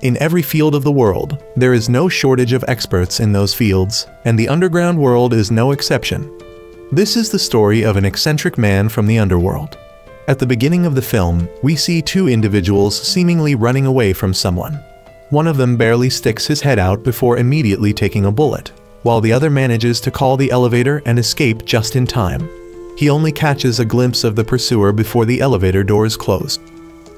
In every field of the world, there is no shortage of experts in those fields, and the underground world is no exception. This is the story of an eccentric man from the underworld. At the beginning of the film, we see two individuals seemingly running away from someone. One of them barely sticks his head out before immediately taking a bullet, while the other manages to call the elevator and escape just in time. He only catches a glimpse of the pursuer before the elevator doors close.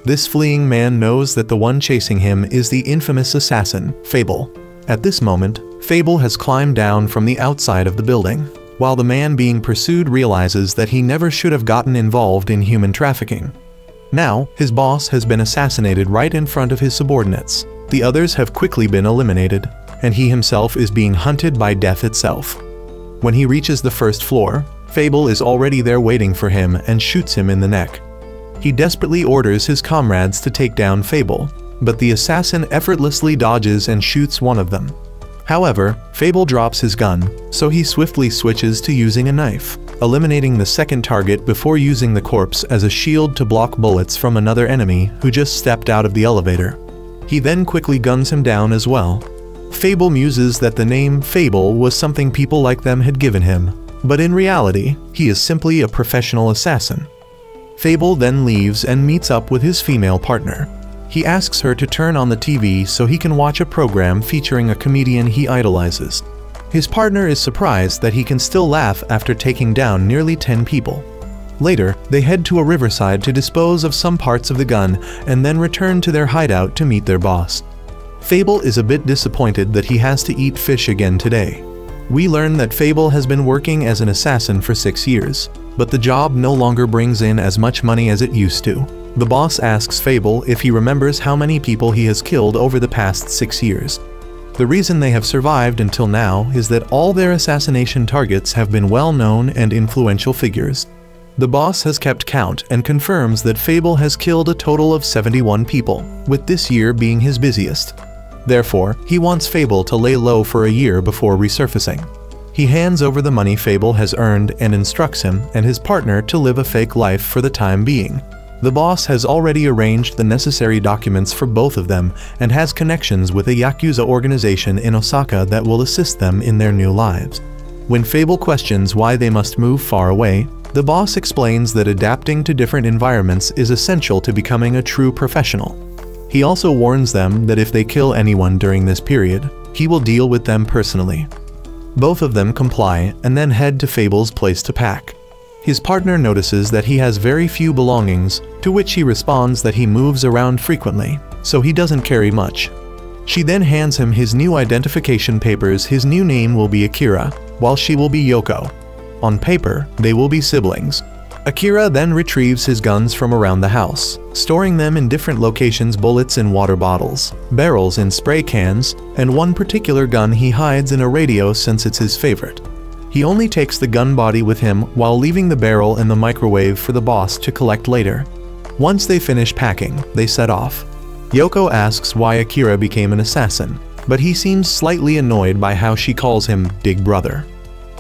This fleeing man knows that the one chasing him is the infamous assassin, Fable. At this moment, Fable has climbed down from the outside of the building, while the man being pursued realizes that he never should have gotten involved in human trafficking. Now, his boss has been assassinated right in front of his subordinates. The others have quickly been eliminated, and he himself is being hunted by death itself. When he reaches the first floor, Fable is already there waiting for him and shoots him in the neck. He desperately orders his comrades to take down Fable, but the assassin effortlessly dodges and shoots one of them. However, Fable drops his gun, so he swiftly switches to using a knife, eliminating the second target before using the corpse as a shield to block bullets from another enemy who just stepped out of the elevator. He then quickly guns him down as well. Fable muses that the name Fable was something people like them had given him, but in reality, he is simply a professional assassin. Fable then leaves and meets up with his female partner. He asks her to turn on the TV so he can watch a program featuring a comedian he idolizes. His partner is surprised that he can still laugh after taking down nearly 10 people. Later, they head to a riverside to dispose of some parts of the gun and then return to their hideout to meet their boss. Fable is a bit disappointed that he has to eat fish again today. We learn that Fable has been working as an assassin for 6 years, but the job no longer brings in as much money as it used to. The boss asks Fable if he remembers how many people he has killed over the past 6 years. The reason they have survived until now is that all their assassination targets have been well-known and influential figures. The boss has kept count and confirms that Fable has killed a total of 71 people, with this year being his busiest. Therefore, he wants Fable to lay low for a year before resurfacing. He hands over the money Fable has earned and instructs him and his partner to live a fake life for the time being. The boss has already arranged the necessary documents for both of them and has connections with a Yakuza organization in Osaka that will assist them in their new lives. When Fable questions why they must move far away, the boss explains that adapting to different environments is essential to becoming a true professional. He also warns them that if they kill anyone during this period, he will deal with them personally. Both of them comply and then head to Fable's place to pack. His partner notices that he has very few belongings, to which he responds that he moves around frequently, so he doesn't carry much. She then hands him his new identification papers. His new name will be Akira, while she will be Yoko. On paper, they will be siblings. Akira then retrieves his guns from around the house, storing them in different locations: bullets in water bottles, barrels in spray cans, and one particular gun he hides in a radio since it's his favorite. He only takes the gun body with him while leaving the barrel in the microwave for the boss to collect later. Once they finish packing, they set off. Yoko asks why Akira became an assassin, but he seems slightly annoyed by how she calls him Big Brother.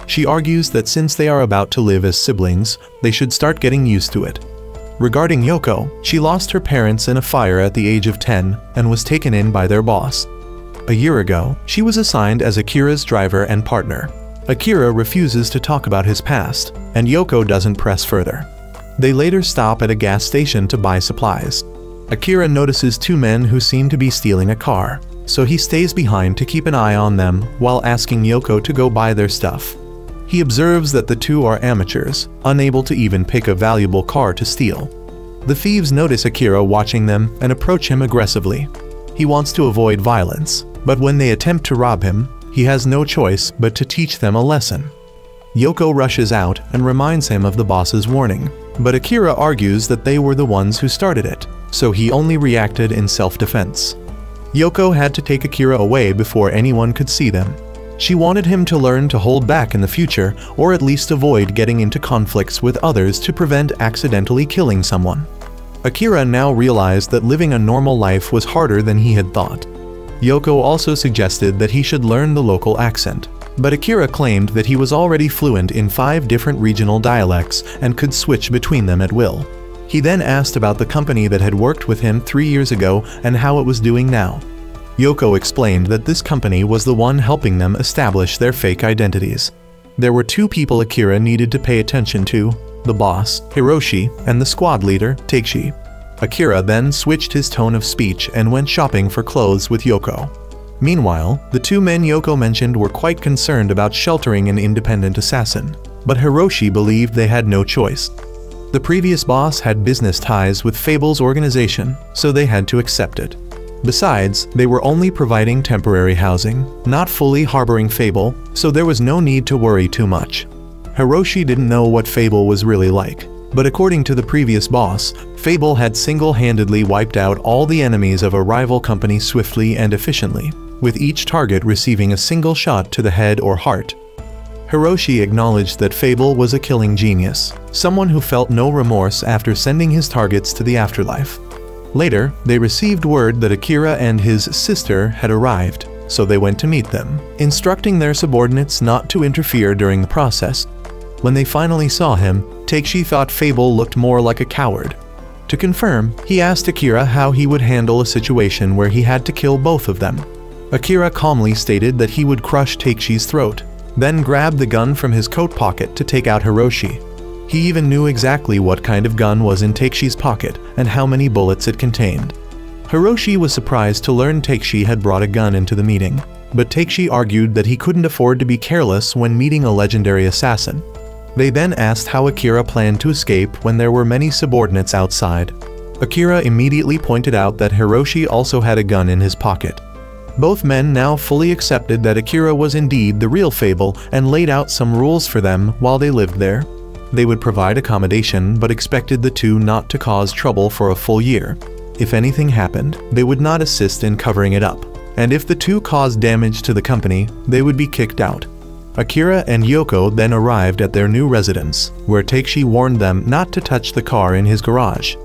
She argues that since they are about to live as siblings, they should start getting used to it. Regarding Yoko, she lost her parents in a fire at the age of 10 and was taken in by their boss. A year ago, she was assigned as Akira's driver and partner. Akira refuses to talk about his past, and Yoko doesn't press further. They later stop at a gas station to buy supplies. Akira notices two men who seem to be stealing a car, so he stays behind to keep an eye on them while asking Yoko to go buy their stuff. He observes that the two are amateurs, unable to even pick a valuable car to steal. The thieves notice Akira watching them and approach him aggressively. He wants to avoid violence, but when they attempt to rob him, he has no choice but to teach them a lesson. Yoko rushes out and reminds him of the boss's warning, but Akira argues that they were the ones who started it, so he only reacted in self-defense. Yoko had to take Akira away before anyone could see them. She wanted him to learn to hold back in the future, or at least avoid getting into conflicts with others to prevent accidentally killing someone. Akira now realized that living a normal life was harder than he had thought. Yoko also suggested that he should learn the local accent, but Akira claimed that he was already fluent in 5 different regional dialects and could switch between them at will. He then asked about the company that had worked with him 3 years ago and how it was doing now. Yoko explained that this company was the one helping them establish their fake identities. There were two people Akira needed to pay attention to: the boss, Hiroshi, and the squad leader, Takeshi. Akira then switched his tone of speech and went shopping for clothes with Yoko. Meanwhile, the two men Yoko mentioned were quite concerned about sheltering an independent assassin, but Hiroshi believed they had no choice. The previous boss had business ties with Fable's organization, so they had to accept it. Besides, they were only providing temporary housing, not fully harboring Fable, so there was no need to worry too much. Hiroshi didn't know what Fable was really like, but according to the previous boss, Fable had single-handedly wiped out all the enemies of a rival company swiftly and efficiently, with each target receiving a single shot to the head or heart. Hiroshi acknowledged that Fable was a killing genius, someone who felt no remorse after sending his targets to the afterlife. Later, they received word that Akira and his sister had arrived, so they went to meet them, instructing their subordinates not to interfere during the process. When they finally saw him, Takeshi thought Fable looked more like a coward. To confirm, he asked Akira how he would handle a situation where he had to kill both of them. Akira calmly stated that he would crush Takeshi's throat, then grabbed the gun from his coat pocket to take out Hiroshi. He even knew exactly what kind of gun was in Takeshi's pocket and how many bullets it contained. Hiroshi was surprised to learn Takeshi had brought a gun into the meeting, but Takeshi argued that he couldn't afford to be careless when meeting a legendary assassin. They then asked how Akira planned to escape when there were many subordinates outside. Akira immediately pointed out that Hiroshi also had a gun in his pocket. Both men now fully accepted that Akira was indeed the real Fable and laid out some rules for them while they lived there. They would provide accommodation but expected the two not to cause trouble for a full year. If anything happened, they would not assist in covering it up, and if the two caused damage to the company, they would be kicked out. Akira and Yoko then arrived at their new residence, where Takeshi warned them not to touch the car in his garage.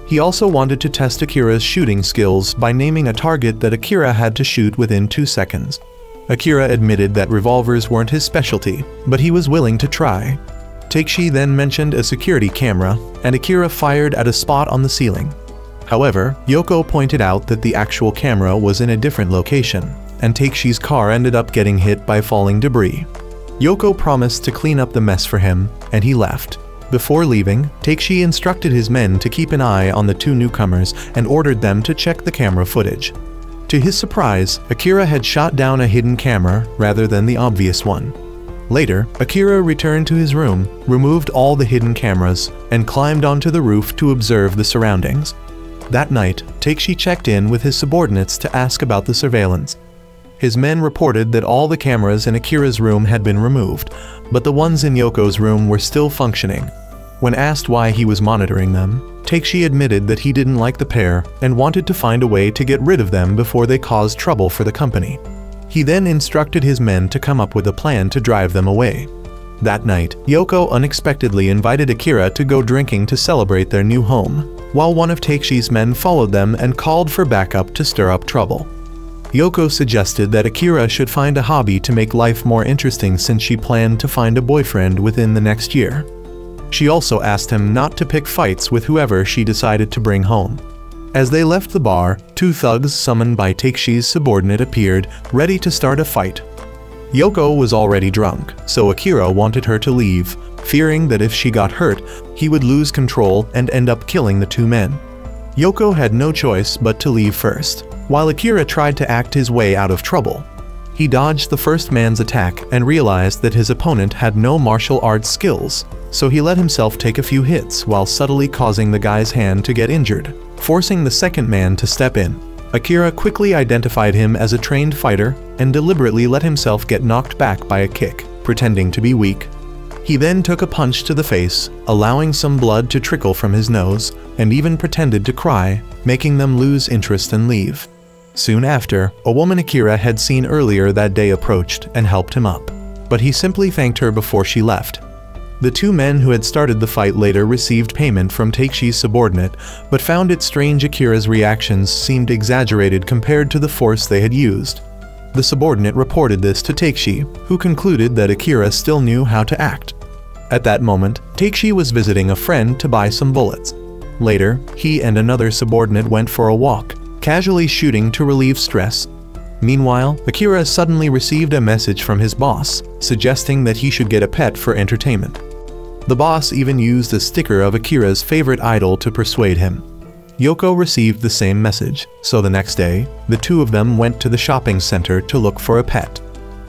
He also wanted to test Akira's shooting skills by naming a target that Akira had to shoot within 2 seconds. Akira admitted that revolvers weren't his specialty, but he was willing to try. Takeshi then mentioned a security camera, and Akira fired at a spot on the ceiling. However, Yoko pointed out that the actual camera was in a different location, and Takeshi's car ended up getting hit by falling debris. Yoko promised to clean up the mess for him, and he left. Before leaving, Takeshi instructed his men to keep an eye on the two newcomers and ordered them to check the camera footage. To his surprise, Akira had shot down a hidden camera rather than the obvious one. Later, Akira returned to his room, removed all the hidden cameras, and climbed onto the roof to observe the surroundings. That night, Takeshi checked in with his subordinates to ask about the surveillance. His men reported that all the cameras in Akira's room had been removed, but the ones in Yoko's room were still functioning. When asked why he was monitoring them, Takeshi admitted that he didn't like the pair and wanted to find a way to get rid of them before they caused trouble for the company. He then instructed his men to come up with a plan to drive them away. That night, Yoko unexpectedly invited Akira to go drinking to celebrate their new home, while one of Takeshi's men followed them and called for backup to stir up trouble. Yoko suggested that Akira should find a hobby to make life more interesting since she planned to find a boyfriend within the next year. She also asked him not to pick fights with whoever she decided to bring home. As they left the bar, two thugs summoned by Takeshi's subordinate appeared, ready to start a fight. Yoko was already drunk, so Akira wanted her to leave, fearing that if she got hurt, he would lose control and end up killing the two men. Yoko had no choice but to leave first, while Akira tried to act his way out of trouble. He dodged the first man's attack and realized that his opponent had no martial arts skills, so he let himself take a few hits while subtly causing the guy's hand to get injured, forcing the second man to step in. Akira quickly identified him as a trained fighter and deliberately let himself get knocked back by a kick, pretending to be weak. He then took a punch to the face, allowing some blood to trickle from his nose, and even pretended to cry, making them lose interest and leave. Soon after, a woman Akira had seen earlier that day approached and helped him up, but he simply thanked her before she left. The two men who had started the fight later received payment from Takeshi's subordinate, but found it strange Akira's reactions seemed exaggerated compared to the force they had used. The subordinate reported this to Takeshi, who concluded that Akira still knew how to act. At that moment, Takeshi was visiting a friend to buy some bullets. Later, he and another subordinate went for a walk, casually shooting to relieve stress. Meanwhile, Akira suddenly received a message from his boss, suggesting that he should get a pet for entertainment. The boss even used a sticker of Akira's favorite idol to persuade him. Yoko received the same message, so the next day, the two of them went to the shopping center to look for a pet.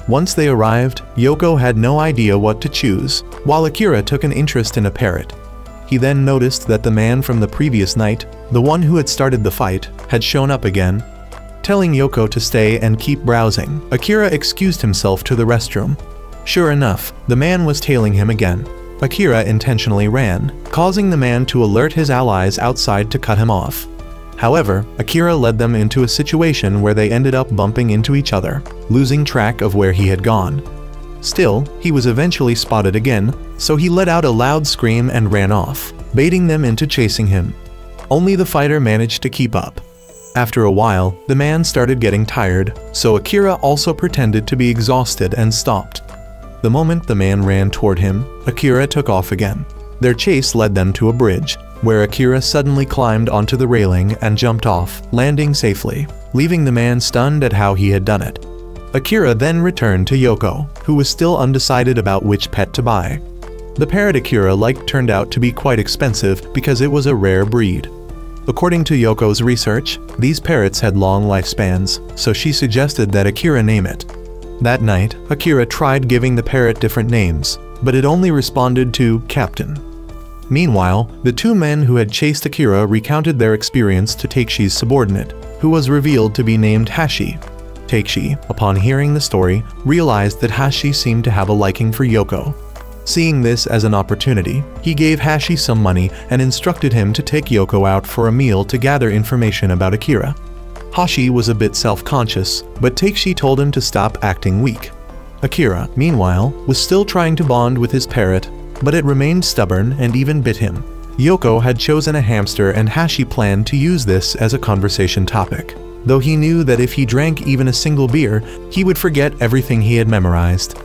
Once they arrived, Yoko had no idea what to choose, while Akira took an interest in a parrot. He then noticed that the man from the previous night, the one who had started the fight, had shown up again. Telling Yoko to stay and keep browsing, Akira excused himself to the restroom. Sure enough, the man was tailing him again. Akira intentionally ran, causing the man to alert his allies outside to cut him off. However, Akira led them into a situation where they ended up bumping into each other, losing track of where he had gone. Still, he was eventually spotted again, so he let out a loud scream and ran off, baiting them into chasing him. Only the fighter managed to keep up. After a while, the man started getting tired, so Akira also pretended to be exhausted and stopped. The moment the man ran toward him, Akira took off again. Their chase led them to a bridge, where Akira suddenly climbed onto the railing and jumped off, landing safely, leaving the man stunned at how he had done it. Akira then returned to Yoko, who was still undecided about which pet to buy. The parrot Akira liked turned out to be quite expensive because it was a rare breed. According to Yoko's research, these parrots had long lifespans, so she suggested that Akira name it. That night, Akira tried giving the parrot different names, but it only responded to Captain. Meanwhile, the two men who had chased Akira recounted their experience to Takeshi's subordinate, who was revealed to be named Hashi. Takeshi, upon hearing the story, realized that Hashi seemed to have a liking for Yoko. Seeing this as an opportunity, he gave Hashi some money and instructed him to take Yoko out for a meal to gather information about Akira. Hashi was a bit self-conscious, but Takeshi told him to stop acting weak. Akira, meanwhile, was still trying to bond with his parrot, but it remained stubborn and even bit him. Yoko had chosen a hamster and Hashi planned to use this as a conversation topic, though he knew that if he drank even a single beer, he would forget everything he had memorized.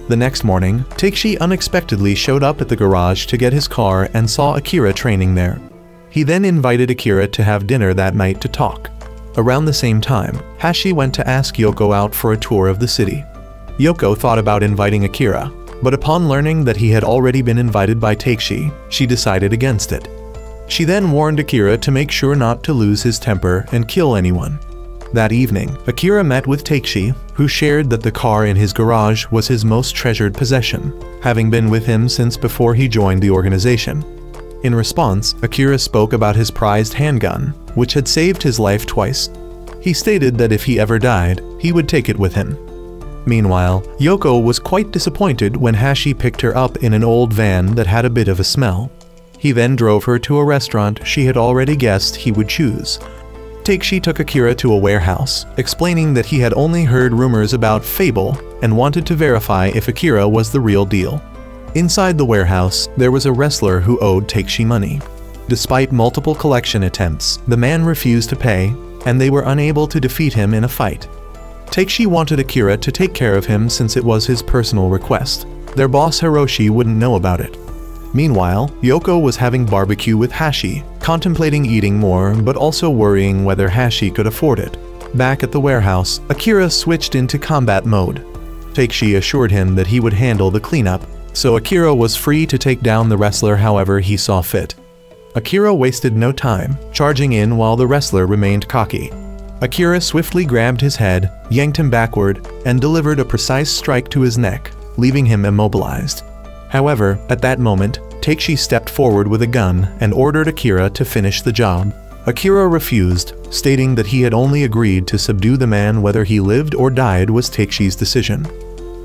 The next morning, Takeshi unexpectedly showed up at the garage to get his car and saw Akira training there. He then invited Akira to have dinner that night to talk. Around the same time, Hashi went to ask Yoko out for a tour of the city. Yoko thought about inviting Akira, but upon learning that he had already been invited by Takeshi, she decided against it. She then warned Akira to make sure not to lose his temper and kill anyone. That evening, Akira met with Takeshi, who shared that the car in his garage was his most treasured possession, having been with him since before he joined the organization. In response, Akira spoke about his prized handgun, which had saved his life twice. He stated that if he ever died, he would take it with him. Meanwhile, Yoko was quite disappointed when Hashi picked her up in an old van that had a bit of a smell. He then drove her to a restaurant she had already guessed he would choose. Takeshi took Akira to a warehouse, explaining that he had only heard rumors about Fable and wanted to verify if Akira was the real deal. Inside the warehouse, there was a wrestler who owed Takeshi money. Despite multiple collection attempts, the man refused to pay, and they were unable to defeat him in a fight. Takeshi wanted Akira to take care of him since it was his personal request. Their boss Hiroshi wouldn't know about it. Meanwhile, Yoko was having barbecue with Hashi, contemplating eating more but also worrying whether Hashi could afford it. Back at the warehouse, Akira switched into combat mode. Takeshi assured him that he would handle the cleanup, so Akira was free to take down the wrestler however he saw fit. Akira wasted no time, charging in while the wrestler remained cocky. Akira swiftly grabbed his head, yanked him backward, and delivered a precise strike to his neck, leaving him immobilized. However, at that moment, Takeshi stepped forward with a gun and ordered Akira to finish the job. Akira refused, stating that he had only agreed to subdue the man. Whether he lived or died was Takeshi's decision.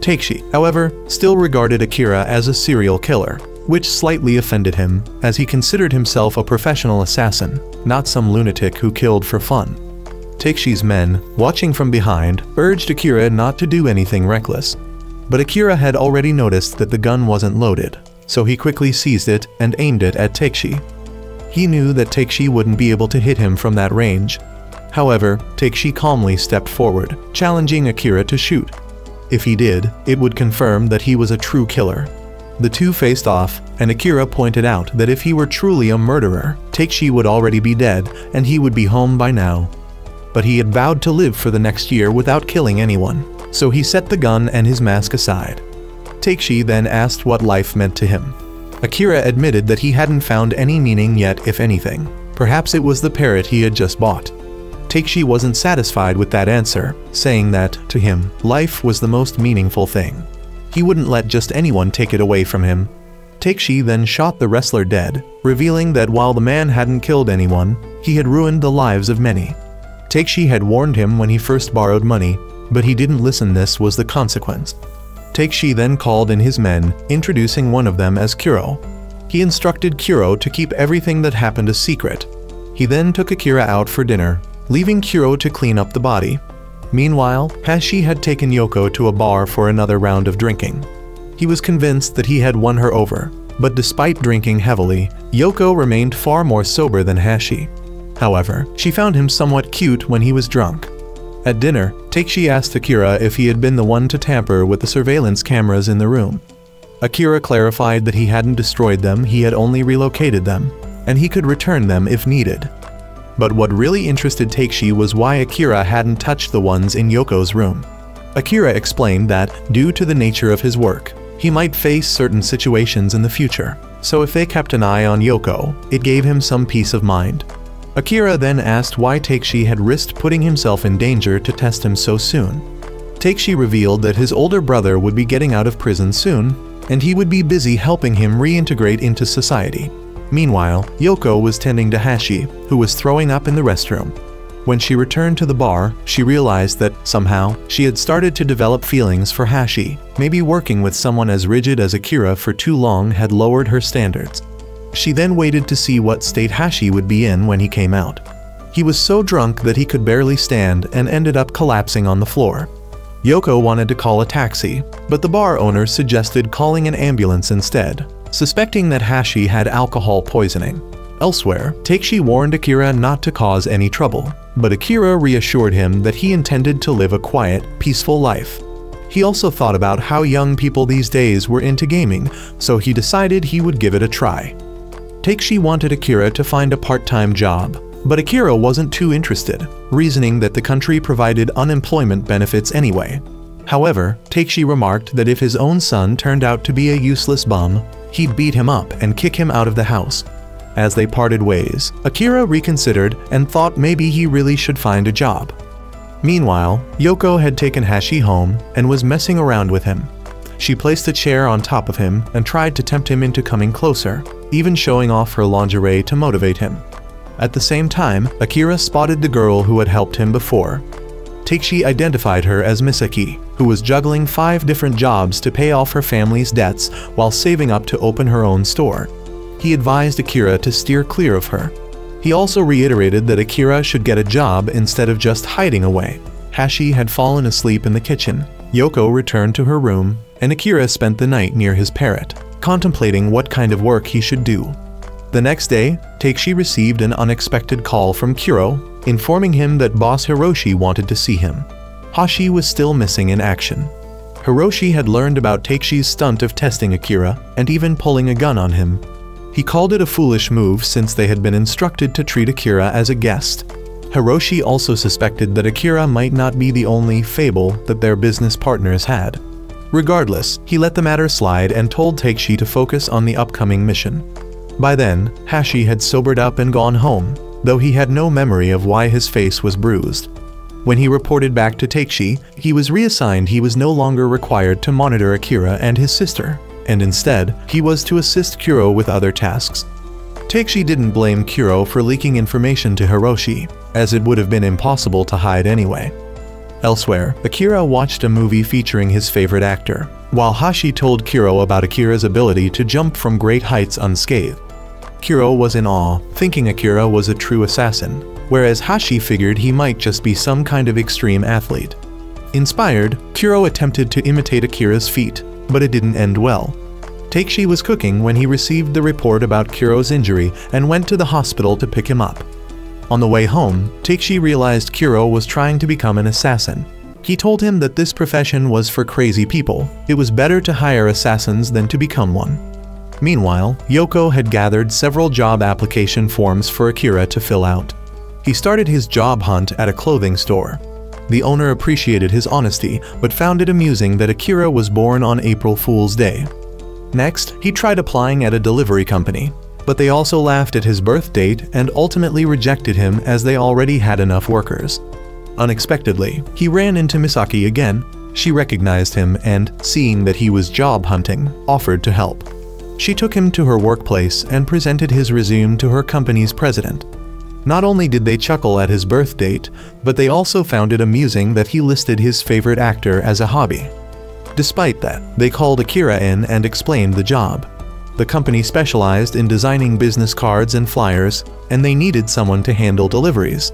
Takeshi, however, still regarded Akira as a serial killer, which slightly offended him, as he considered himself a professional assassin, not some lunatic who killed for fun. Takeshi's men, watching from behind, urged Akira not to do anything reckless. But Akira had already noticed that the gun wasn't loaded, so he quickly seized it and aimed it at Takeshi. He knew that Takeshi wouldn't be able to hit him from that range. However, Takeshi calmly stepped forward, challenging Akira to shoot. If he did, it would confirm that he was a true killer. The two faced off, and Akira pointed out that if he were truly a murderer, Takeshi would already be dead and he would be home by now. but he had vowed to live for the next year without killing anyone, so he set the gun and his mask aside. Takeshi then asked what life meant to him. Akira admitted that he hadn't found any meaning yet, if anything. Perhaps it was the parrot he had just bought. Takeshi wasn't satisfied with that answer, saying that, to him, life was the most meaningful thing. He wouldn't let just anyone take it away from him. Takeshi then shot the wrestler dead, revealing that while the man hadn't killed anyone, he had ruined the lives of many. Takeshi had warned him when he first borrowed money, but he didn't listen. This was the consequence. Takeshi then called in his men, introducing one of them as Kuro. He instructed Kuro to keep everything that happened a secret. He then took Akira out for dinner, leaving Kuro to clean up the body. Meanwhile, Hashi had taken Yoko to a bar for another round of drinking. He was convinced that he had won her over, but despite drinking heavily, Yoko remained far more sober than Hashi. However, she found him somewhat cute when he was drunk. At dinner, Takeshi asked Akira if he had been the one to tamper with the surveillance cameras in the room. Akira clarified that he hadn't destroyed them, he had only relocated them, and he could return them if needed. But what really interested Takeshi was why Akira hadn't touched the ones in Yoko's room. Akira explained that, due to the nature of his work, he might face certain situations in the future, so if they kept an eye on Yoko, it gave him some peace of mind. Akira then asked why Takeshi had risked putting himself in danger to test him so soon. Takeshi revealed that his older brother would be getting out of prison soon, and he would be busy helping him reintegrate into society. Meanwhile, Yoko was tending to Hashi, who was throwing up in the restroom. When she returned to the bar, she realized that, somehow, she had started to develop feelings for Hashi. Maybe working with someone as rigid as Akira for too long had lowered her standards. She then waited to see what state Hashi would be in when he came out. He was so drunk that he could barely stand and ended up collapsing on the floor. Yoko wanted to call a taxi, but the bar owner suggested calling an ambulance instead, suspecting that Hashi had alcohol poisoning. Elsewhere, Takeshi warned Akira not to cause any trouble, but Akira reassured him that he intended to live a quiet, peaceful life. He also thought about how young people these days were into gaming, so he decided he would give it a try. Takeshi wanted Akira to find a part-time job, but Akira wasn't too interested, reasoning that the country provided unemployment benefits anyway. However, Takeshi remarked that if his own son turned out to be a useless bum, he'd beat him up and kick him out of the house. As they parted ways, Akira reconsidered and thought maybe he really should find a job. Meanwhile, Yoko had taken Hashi home and was messing around with him. She placed a chair on top of him and tried to tempt him into coming closer, even showing off her lingerie to motivate him. At the same time, Akira spotted the girl who had helped him before. Takeshi identified her as Misaki, who was juggling 5 different jobs to pay off her family's debts while saving up to open her own store. He advised Akira to steer clear of her. He also reiterated that Akira should get a job instead of just hiding away. Hashi had fallen asleep in the kitchen. Yoko returned to her room, and Akira spent the night near his parrot, contemplating what kind of work he should do. The next day, Takeshi received an unexpected call from Kuro, informing him that boss Hiroshi wanted to see him. Hashi was still missing in action. Hiroshi had learned about Takeshi's stunt of testing Akira and even pulling a gun on him. He called it a foolish move since they had been instructed to treat Akira as a guest. Hiroshi also suspected that Akira might not be the only fable that their business partners had. Regardless, he let the matter slide and told Takeshi to focus on the upcoming mission. By then, Hashi had sobered up and gone home, though he had no memory of why his face was bruised. When he reported back to Takeshi, he was reassigned. He was no longer required to monitor Akira and his sister, and instead, he was to assist Kuro with other tasks. Takeshi didn't blame Kuro for leaking information to Hiroshi, as it would have been impossible to hide anyway. Elsewhere, Akira watched a movie featuring his favorite actor, while Hashi told Kuro about Akira's ability to jump from great heights unscathed. Kuro was in awe, thinking Akira was a true assassin, whereas Hashi figured he might just be some kind of extreme athlete. Inspired, Kuro attempted to imitate Akira's feat, but it didn't end well. Takeshi was cooking when he received the report about Kuro's injury and went to the hospital to pick him up. On the way home, Takeshi realized Kuro was trying to become an assassin. He told him that this profession was for crazy people. It was better to hire assassins than to become one. Meanwhile, Yoko had gathered several job application forms for Akira to fill out. He started his job hunt at a clothing store. The owner appreciated his honesty, but found it amusing that Akira was born on April Fool's Day. Next, he tried applying at a delivery company, but they also laughed at his birth date and ultimately rejected him as they already had enough workers. Unexpectedly, he ran into Misaki again. She recognized him and, seeing that he was job hunting, offered to help. She took him to her workplace and presented his resume to her company's president. Not only did they chuckle at his birth date, but they also found it amusing that he listed his favorite actor as a hobby. Despite that, they called Akira in and explained the job. The company specialized in designing business cards and flyers, and they needed someone to handle deliveries.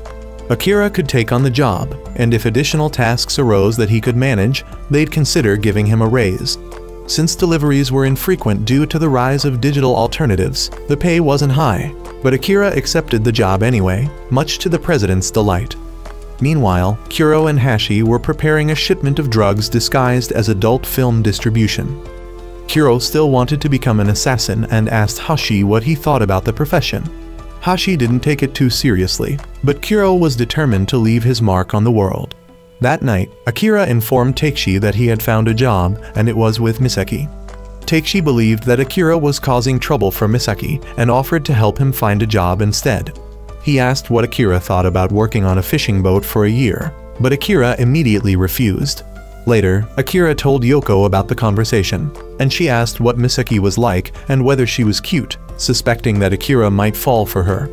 Akira could take on the job, and if additional tasks arose that he could manage, they'd consider giving him a raise. Since deliveries were infrequent due to the rise of digital alternatives, the pay wasn't high, but Akira accepted the job anyway, much to the president's delight. Meanwhile, Kuro and Hashi were preparing a shipment of drugs disguised as adult film distribution. Kuro still wanted to become an assassin and asked Hashi what he thought about the profession. Hashi didn't take it too seriously, but Kuro was determined to leave his mark on the world. That night, Akira informed Takeshi that he had found a job, and it was with Misaki. Takeshi believed that Akira was causing trouble for Misaki and offered to help him find a job instead. He asked what Akira thought about working on a fishing boat for a year, but Akira immediately refused. Later, Akira told Yoko about the conversation, and she asked what Misaki was like and whether she was cute, suspecting that Akira might fall for her.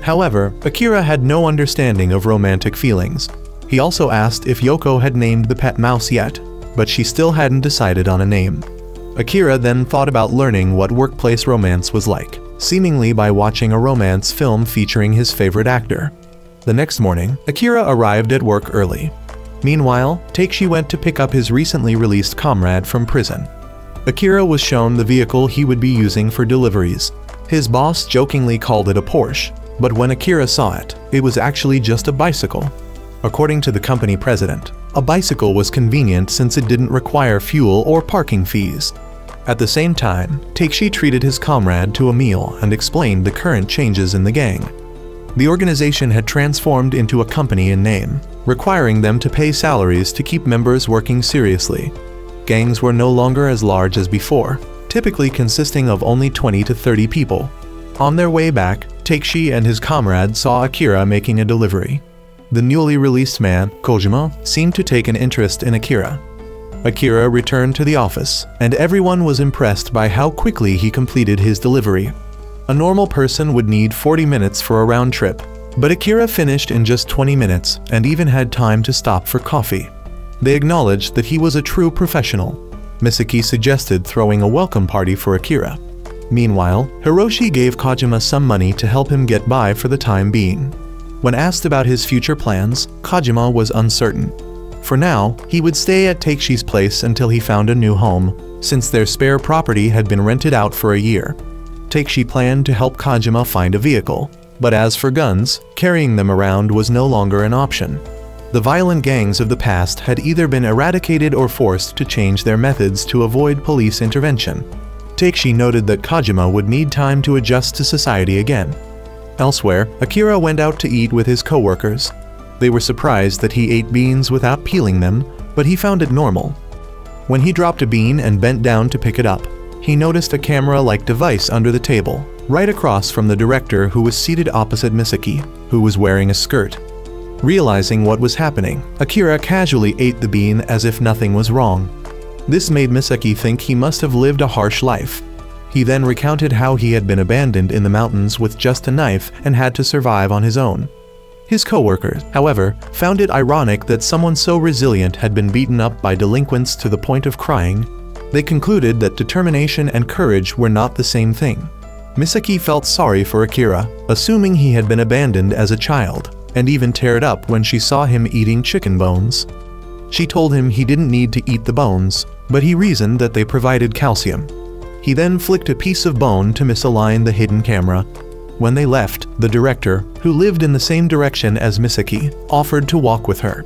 However, Akira had no understanding of romantic feelings. He also asked if Yoko had named the pet mouse yet, but she still hadn't decided on a name. Akira then thought about learning what workplace romance was like, seemingly by watching a romance film featuring his favorite actor. The next morning, Akira arrived at work early. Meanwhile, Takeshi went to pick up his recently released comrade from prison. Akira was shown the vehicle he would be using for deliveries. His boss jokingly called it a Porsche, but when Akira saw it, it was actually just a bicycle. According to the company president, a bicycle was convenient since it didn't require fuel or parking fees. At the same time, Takeshi treated his comrade to a meal and explained the current changes in the gang. The organization had transformed into a company in name, requiring them to pay salaries to keep members working seriously. Gangs were no longer as large as before, typically consisting of only 20 to 30 people. On their way back, Takeshi and his comrade saw Akira making a delivery. The newly released man, Kojima, seemed to take an interest in Akira. Akira returned to the office, and everyone was impressed by how quickly he completed his delivery. A normal person would need 40 minutes for a round trip, but Akira finished in just 20 minutes and even had time to stop for coffee. They acknowledged that he was a true professional. Misaki suggested throwing a welcome party for Akira. Meanwhile, Hiroshi gave Kojima some money to help him get by for the time being. When asked about his future plans, Kojima was uncertain. For now, he would stay at Takeshi's place until he found a new home, since their spare property had been rented out for a year. Takeshi planned to help Kojima find a vehicle, but as for guns, carrying them around was no longer an option. The violent gangs of the past had either been eradicated or forced to change their methods to avoid police intervention. Takeshi noted that Kojima would need time to adjust to society again. Elsewhere, Akira went out to eat with his coworkers. They were surprised that he ate beans without peeling them, but he found it normal. When he dropped a bean and bent down to pick it up, he noticed a camera-like device under the table, right across from the director who was seated opposite Misaki, who was wearing a skirt. Realizing what was happening, Akira casually ate the bean as if nothing was wrong. This made Misaki think he must have lived a harsh life. He then recounted how he had been abandoned in the mountains with just a knife and had to survive on his own. His coworkers, however, found it ironic that someone so resilient had been beaten up by delinquents to the point of crying. They concluded that determination and courage were not the same thing. Misaki felt sorry for Akira, assuming he had been abandoned as a child, and even teared up when she saw him eating chicken bones. She told him he didn't need to eat the bones, but he reasoned that they provided calcium. He then flicked a piece of bone to misalign the hidden camera. When they left, the director, who lived in the same direction as Misaki, offered to walk with her.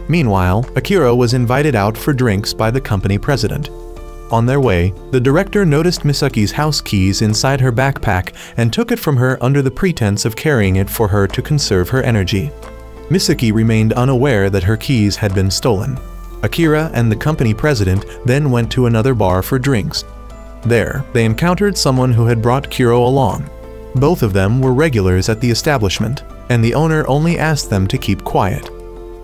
Meanwhile, Akira was invited out for drinks by the company president. On their way, the director noticed Misaki's house keys inside her backpack and took it from her under the pretense of carrying it for her to conserve her energy. Misaki remained unaware that her keys had been stolen. Akira and the company president then went to another bar for drinks. There, they encountered someone who had brought Kiro along. Both of them were regulars at the establishment, and the owner only asked them to keep quiet.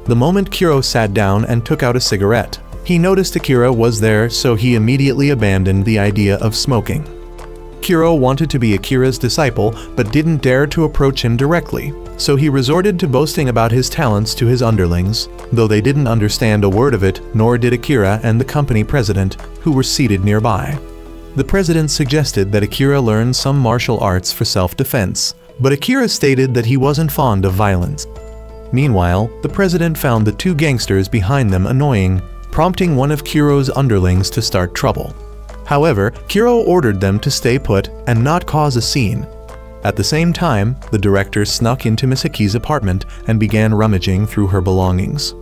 The moment Kiro sat down and took out a cigarette, he noticed Akira was there, so he immediately abandoned the idea of smoking. Kiro wanted to be Akira's disciple but didn't dare to approach him directly, so he resorted to boasting about his talents to his underlings, though they didn't understand a word of it, nor did Akira and the company president, who were seated nearby. The president suggested that Akira learn some martial arts for self-defense, but Akira stated that he wasn't fond of violence. Meanwhile, the president found the two gangsters behind them annoying, prompting one of Kiro's underlings to start trouble. However, Kiro ordered them to stay put and not cause a scene. At the same time, the director snuck into Misaki's apartment and began rummaging through her belongings.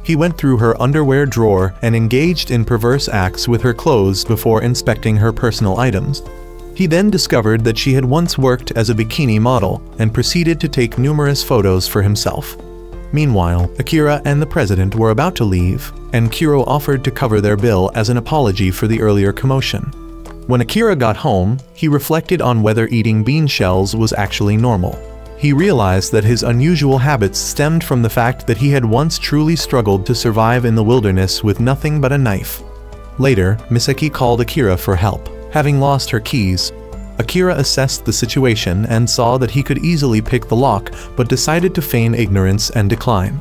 He went through her underwear drawer and engaged in perverse acts with her clothes before inspecting her personal items. He then discovered that she had once worked as a bikini model and proceeded to take numerous photos for himself. Meanwhile, Akira and the president were about to leave, and Kiro offered to cover their bill as an apology for the earlier commotion. When Akira got home, he reflected on whether eating bean shells was actually normal. He realized that his unusual habits stemmed from the fact that he had once truly struggled to survive in the wilderness with nothing but a knife. Later, Misaki called Akira for help. Having lost her keys, Akira assessed the situation and saw that he could easily pick the lock, but decided to feign ignorance and decline.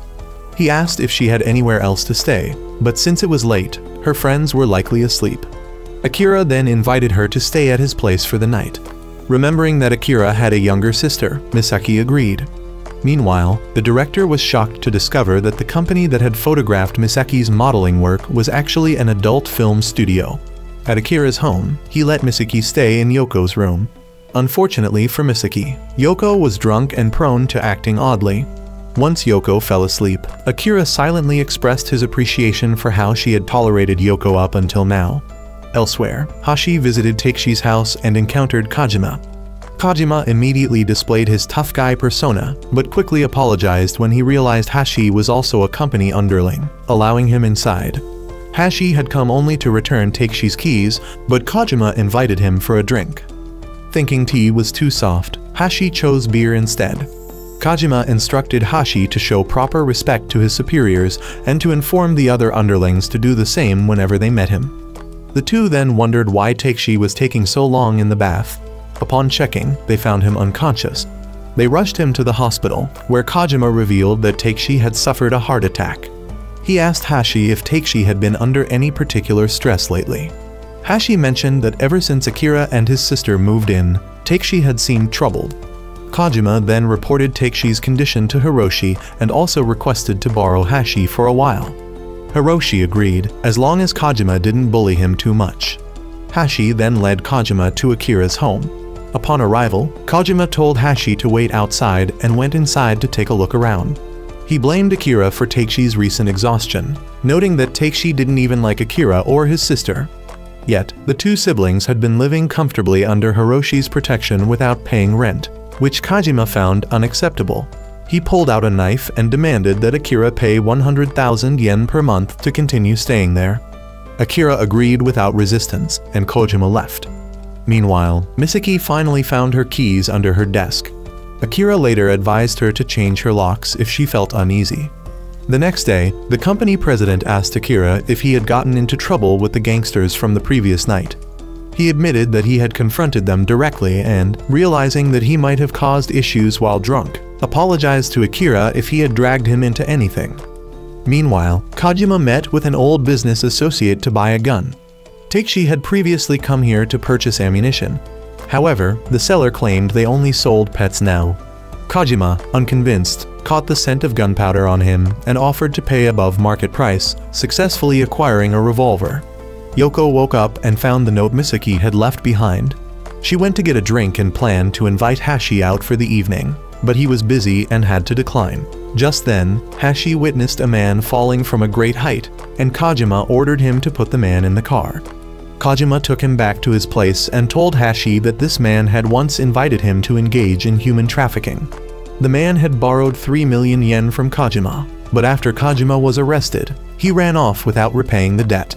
He asked if she had anywhere else to stay, but since it was late, her friends were likely asleep. Akira then invited her to stay at his place for the night. Remembering that Akira had a younger sister, Misaki agreed. Meanwhile, the director was shocked to discover that the company that had photographed Misaki's modeling work was actually an adult film studio. At Akira's home, he let Misaki stay in Yoko's room. Unfortunately for Misaki, Yoko was drunk and prone to acting oddly. Once Yoko fell asleep, Akira silently expressed his appreciation for how she had tolerated Yoko up until now. Elsewhere, Hashi visited Takeshi's house and encountered Kojima. Kojima immediately displayed his tough guy persona, but quickly apologized when he realized Hashi was also a company underling, allowing him inside. Hashi had come only to return Takeshi's keys, but Kojima invited him for a drink. Thinking tea was too soft, Hashi chose beer instead. Kojima instructed Hashi to show proper respect to his superiors and to inform the other underlings to do the same whenever they met him. The two then wondered why Takeshi was taking so long in the bath. Upon checking, they found him unconscious. They rushed him to the hospital, where Kojima revealed that Takeshi had suffered a heart attack. He asked Hashi if Takeshi had been under any particular stress lately. Hashi mentioned that ever since Akira and his sister moved in, Takeshi had seemed troubled. Kojima then reported Takeshi's condition to Hiroshi and also requested to borrow Hashi for a while. Hiroshi agreed, as long as Kojima didn't bully him too much. Hashi then led Kojima to Akira's home. Upon arrival, Kojima told Hashi to wait outside and went inside to take a look around. He blamed Akira for Takeshi's recent exhaustion, noting that Takeshi didn't even like Akira or his sister. Yet, the two siblings had been living comfortably under Hiroshi's protection without paying rent, which Kojima found unacceptable. He pulled out a knife and demanded that Akira pay 100,000 yen per month to continue staying there. Akira agreed without resistance, and Kojima left. Meanwhile, Misaki finally found her keys under her desk. Akira later advised her to change her locks if she felt uneasy. The next day, the company president asked Akira if he had gotten into trouble with the gangsters from the previous night. He admitted that he had confronted them directly and, realizing that he might have caused issues while drunk, apologized to Akira if he had dragged him into anything. Meanwhile, Kojima met with an old business associate to buy a gun. Takeshi had previously come here to purchase ammunition. However, the seller claimed they only sold pets now. Kojima, unconvinced, caught the scent of gunpowder on him and offered to pay above market price, successfully acquiring a revolver. Yoko woke up and found the note Misaki had left behind. She went to get a drink and planned to invite Hashi out for the evening, but he was busy and had to decline. Just then, Hashi witnessed a man falling from a great height, and Kojima ordered him to put the man in the car. Kojima took him back to his place and told Hashi that this man had once invited him to engage in human trafficking. The man had borrowed 3 million yen from Kojima, but after Kojima was arrested, he ran off without repaying the debt.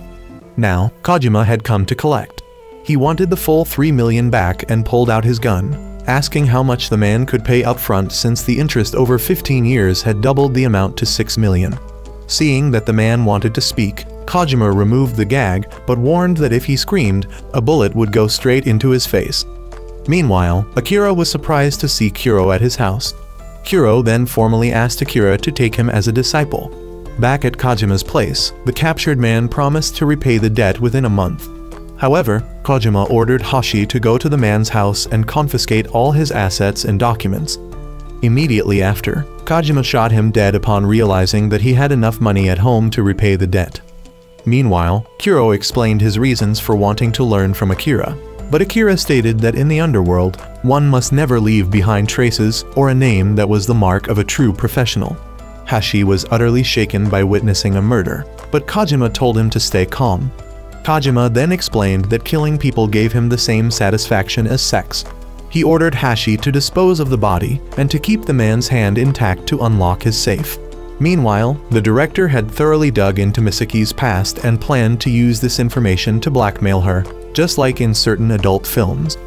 Now, Kojima had come to collect. He wanted the full 3 million back and pulled out his gun, asking how much the man could pay upfront since the interest over 15 years had doubled the amount to 6 million. Seeing that the man wanted to speak, Kojima removed the gag but warned that if he screamed, a bullet would go straight into his face. Meanwhile, Akira was surprised to see Kuro at his house. Kuro then formally asked Akira to take him as a disciple. Back at Kojima's place, the captured man promised to repay the debt within a month. However, Kojima ordered Hashi to go to the man's house and confiscate all his assets and documents. Immediately after, Kojima shot him dead upon realizing that he had enough money at home to repay the debt. Meanwhile, Kuro explained his reasons for wanting to learn from Akira, but Akira stated that in the underworld, one must never leave behind traces or a name that was the mark of a true professional. Hashi was utterly shaken by witnessing a murder, but Kojima told him to stay calm. Kojima then explained that killing people gave him the same satisfaction as sex. He ordered Hashi to dispose of the body and to keep the man's hand intact to unlock his safe. Meanwhile, the director had thoroughly dug into Misaki's past and planned to use this information to blackmail her, just like in certain adult films.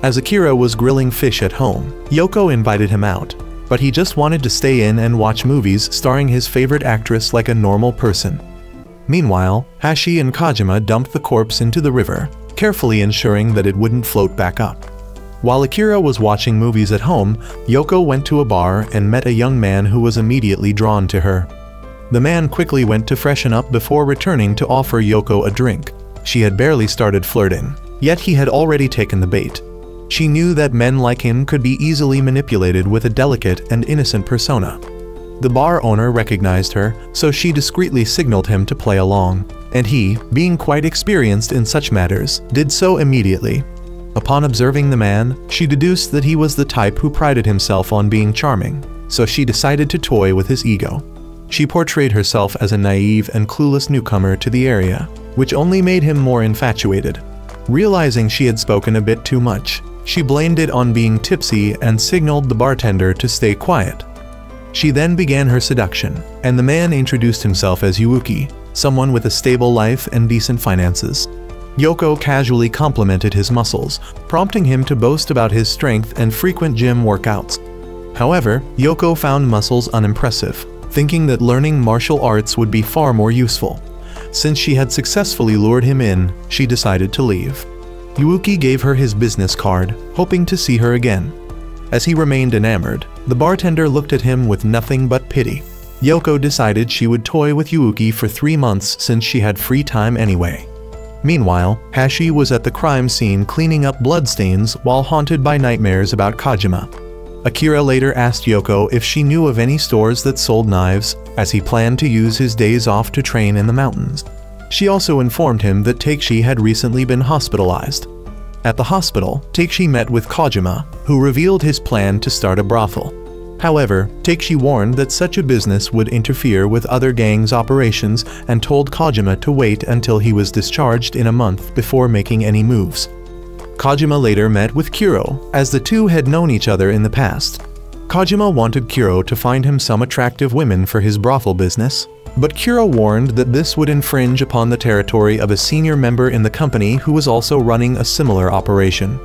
As Akira was grilling fish at home, Yoko invited him out, but he just wanted to stay in and watch movies starring his favorite actress like a normal person. Meanwhile, Hashi and Kojima dumped the corpse into the river, carefully ensuring that it wouldn't float back up. While Akira was watching movies at home, Yoko went to a bar and met a young man who was immediately drawn to her. The man quickly went to freshen up before returning to offer Yoko a drink. She had barely started flirting, yet he had already taken the bait. She knew that men like him could be easily manipulated with a delicate and innocent persona. The bar owner recognized her, so she discreetly signaled him to play along, and he, being quite experienced in such matters, did so immediately. Upon observing the man, she deduced that he was the type who prided himself on being charming, so she decided to toy with his ego. She portrayed herself as a naive and clueless newcomer to the area, which only made him more infatuated. Realizing she had spoken a bit too much, she blamed it on being tipsy and signaled the bartender to stay quiet. She then began her seduction, and the man introduced himself as Yuuki, someone with a stable life and decent finances. Yoko casually complimented his muscles, prompting him to boast about his strength and frequent gym workouts. However, Yoko found muscles unimpressive, thinking that learning martial arts would be far more useful. Since she had successfully lured him in, she decided to leave. Yuuki gave her his business card, hoping to see her again. As he remained enamored, the bartender looked at him with nothing but pity. Yoko decided she would toy with Yuuki for 3 months since she had free time anyway. Meanwhile, Hashi was at the crime scene cleaning up bloodstains while haunted by nightmares about Kojima. Akira later asked Yoko if she knew of any stores that sold knives, as he planned to use his days off to train in the mountains. She also informed him that Takeshi had recently been hospitalized. At the hospital, Takeshi met with Kojima, who revealed his plan to start a brothel. However, Takeshi warned that such a business would interfere with other gangs' operations and told Kojima to wait until he was discharged in a month before making any moves. Kojima later met with Kuro, as the two had known each other in the past. Kojima wanted Kuro to find him some attractive women for his brothel business, but Kuro warned that this would infringe upon the territory of a senior member in the company who was also running a similar operation.